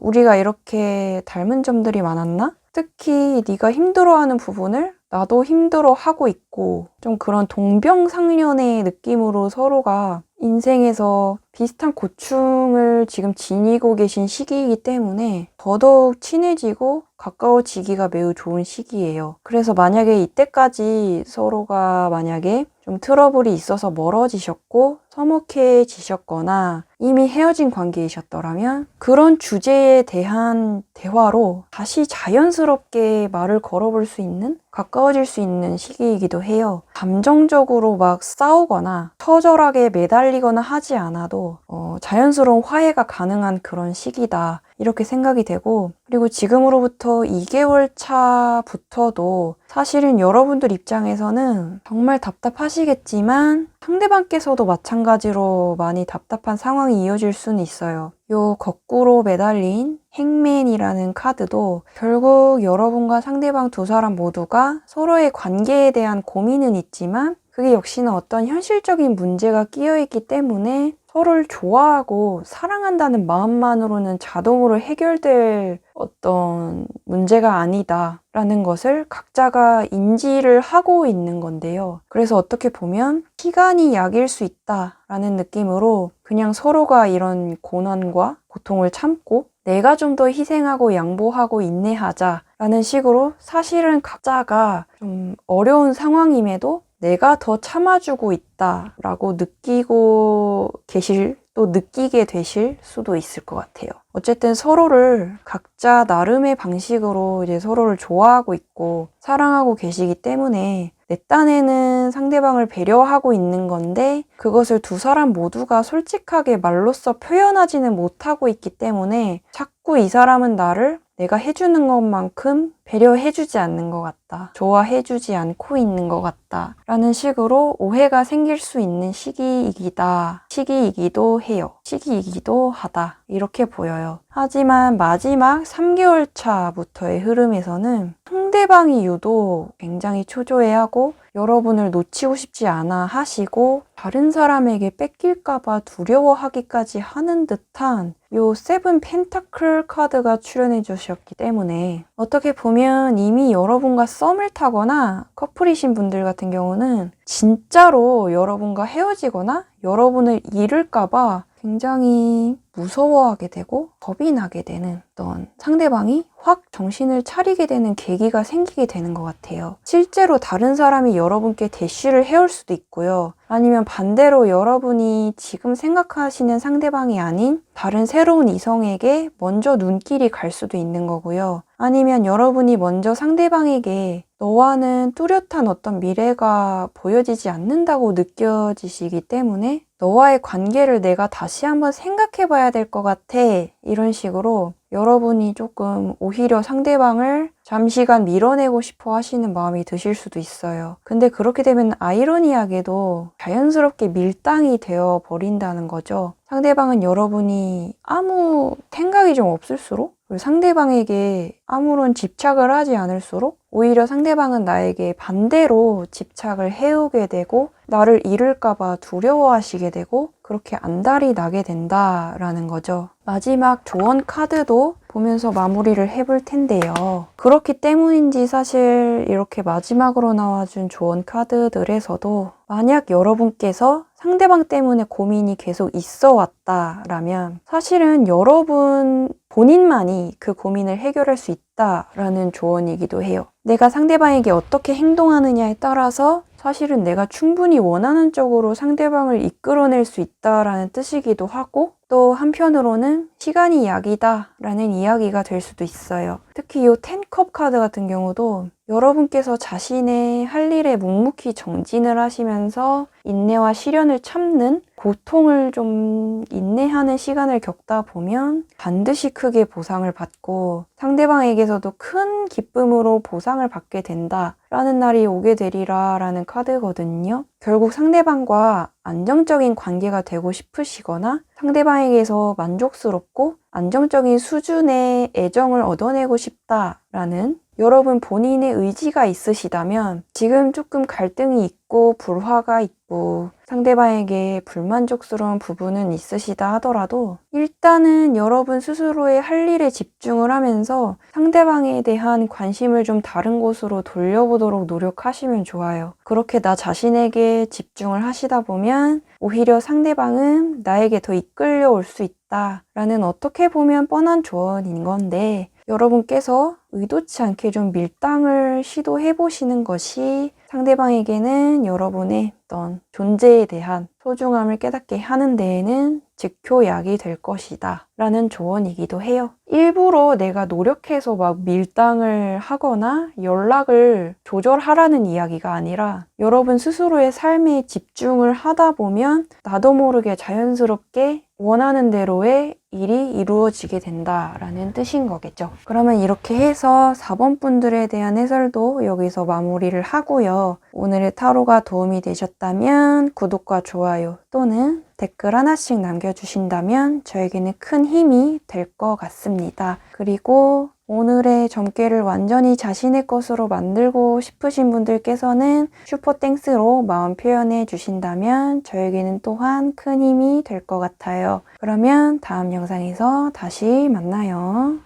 우리가 이렇게 닮은 점들이 많았나? 특히 네가 힘들어하는 부분을 나도 힘들어하고 있고 좀 그런 동병상련의 느낌으로 서로가 인생에서 비슷한 고충을 지금 지니고 계신 시기이기 때문에 더더욱 친해지고 가까워지기가 매우 좋은 시기예요. 그래서 만약에 이때까지 서로가 만약에 좀 트러블이 있어서 멀어지셨고 서먹해지셨거나 이미 헤어진 관계이셨더라면 그런 주제에 대한 대화로 다시 자연스럽게 말을 걸어볼 수 있는 가까워질 수 있는 시기이기도 해요. 감정적으로 막 싸우거나 처절하게 매달리거나 하지 않아도 자연스러운 화해가 가능한 그런 시기다. 이렇게 생각이 되고 그리고 지금으로부터 2개월 차부터도 사실은 여러분들 입장에서는 정말 답답하시겠지만 상대방께서도 마찬가지로 많이 답답한 상황이 이어질 수는 있어요. 요 거꾸로 매달린 행맨이라는 카드도 결국 여러분과 상대방 두 사람 모두가 서로의 관계에 대한 고민은 있지만 그게 역시나 어떤 현실적인 문제가 끼어있기 때문에 서로를 좋아하고 사랑한다는 마음만으로는 자동으로 해결될 어떤 문제가 아니다라는 것을 각자가 인지를 하고 있는 건데요. 그래서 어떻게 보면 시간이 약일 수 있다라는 느낌으로 그냥 서로가 이런 고난과 고통을 참고 내가 좀 더 희생하고 양보하고 인내하자라는 식으로 사실은 각자가 좀 어려운 상황임에도 내가 더 참아주고 있다라고 느끼고 계실 또 느끼게 되실 수도 있을 것 같아요. 어쨌든 서로를 각자 나름의 방식으로 이제 서로를 좋아하고 있고 사랑하고 계시기 때문에 내 딴에는 상대방을 배려하고 있는 건데 그것을 두 사람 모두가 솔직하게 말로써 표현하지는 못하고 있기 때문에 자꾸 이 사람은 나를 내가 해주는 것만큼 배려해주지 않는 것 같다. 좋아해주지 않고 있는 것 같다. 라는 식으로 오해가 생길 수 있는 시기이기도 해요. 시기이기도 하다. 이렇게 보여요. 하지만 마지막 3개월 차부터의 흐름에서는 상대방이 유독 굉장히 초조해하고 여러분을 놓치고 싶지 않아 하시고 다른 사람에게 뺏길까봐 두려워하기까지 하는 듯한 요 세븐 펜타클 카드가 출연해 주셨기 때문에 어떻게 보면 이미 여러분과 썸을 타거나 커플이신 분들 같은 경우는 진짜로 여러분과 헤어지거나 여러분을 잃을까봐 굉장히 무서워하게 되고 겁이 나게 되는 어떤 상대방이 확 정신을 차리게 되는 계기가 생기게 되는 것 같아요. 실제로 다른 사람이 여러분께 대쉬를 해올 수도 있고요. 아니면 반대로 여러분이 지금 생각하시는 상대방이 아닌 다른 새로운 이성에게 먼저 눈길이 갈 수도 있는 거고요. 아니면 여러분이 먼저 상대방에게 너와는 뚜렷한 어떤 미래가 보여지지 않는다고 느껴지시기 때문에 너와의 관계를 내가 다시 한번 생각해 봐야 될 것 같아. 이런 식으로 여러분이 조금 오히려 상대방을 잠시간 밀어내고 싶어 하시는 마음이 드실 수도 있어요. 근데 그렇게 되면 아이러니하게도 자연스럽게 밀당이 되어 버린다는 거죠. 상대방은 여러분이 아무 생각이 좀 없을수록 그리고 상대방에게 아무런 집착을 하지 않을수록 오히려 상대방은 나에게 반대로 집착을 해오게 되고 나를 잃을까봐 두려워하시게 되고 그렇게 안달이 나게 된다라는 거죠. 마지막 조언 카드도 보면서 마무리를 해볼 텐데요. 그렇기 때문인지 사실 이렇게 마지막으로 나와준 조언 카드들에서도 만약 여러분께서 상대방 때문에 고민이 계속 있어 왔다라면 사실은 여러분 본인만이 그 고민을 해결할 수 있다라는 조언이기도 해요. 내가 상대방에게 어떻게 행동하느냐에 따라서 사실은 내가 충분히 원하는 쪽으로 상대방을 이끌어낼 수 있다라는 뜻이기도 하고 또 한편으로는 시간이 약이다 라는 이야기가 될 수도 있어요. 특히 이 10컵 카드 같은 경우도 여러분께서 자신의 할 일에 묵묵히 정진을 하시면서 인내와 시련을 참는 고통을 좀 인내하는 시간을 겪다 보면 반드시 크게 보상을 받고 상대방에게서도 큰 기쁨으로 보상을 받게 된다라는 날이 오게 되리라 라는 카드거든요. 결국 상대방과 안정적인 관계가 되고 싶으시거나 상대방에게서 만족스럽고 안정적인 수준의 애정을 얻어내고 싶다라는 여러분 본인의 의지가 있으시다면 지금 조금 갈등이 있고 불화가 있고 상대방에게 불만족스러운 부분은 있으시다 하더라도 일단은 여러분 스스로의 할 일에 집중을 하면서 상대방에 대한 관심을 좀 다른 곳으로 돌려보도록 노력하시면 좋아요. 그렇게 나 자신에게 집중을 하시다 보면 오히려 상대방은 나에게 더 이끌려올 수 있다라는 어떻게 보면 뻔한 조언인 건데 여러분께서 의도치 않게 좀 밀당을 시도해 보시는 것이 상대방에게는 여러분의 어떤 존재에 대한 소중함을 깨닫게 하는 데에는 즉효약이 될 것이다 라는 조언이기도 해요. 일부러 내가 노력해서 막 밀당을 하거나 연락을 조절하라는 이야기가 아니라 여러분 스스로의 삶에 집중을 하다 보면 나도 모르게 자연스럽게 원하는 대로의 일이 이루어지게 된다라는 뜻인 거겠죠. 그러면 이렇게 해서 4번 분들에 대한 해설도 여기서 마무리를 하고요. 오늘의 타로가 도움이 되셨다면 구독과 좋아요 또는 댓글 하나씩 남겨주신다면 저에게는 큰 힘이 될 것 같습니다. 그리고 오늘의 점괘를 완전히 자신의 것으로 만들고 싶으신 분들께서는 슈퍼땡스로 마음 표현해 주신다면 저에게는 또한 큰 힘이 될 것 같아요. 그러면 다음 영상에서 다시 만나요.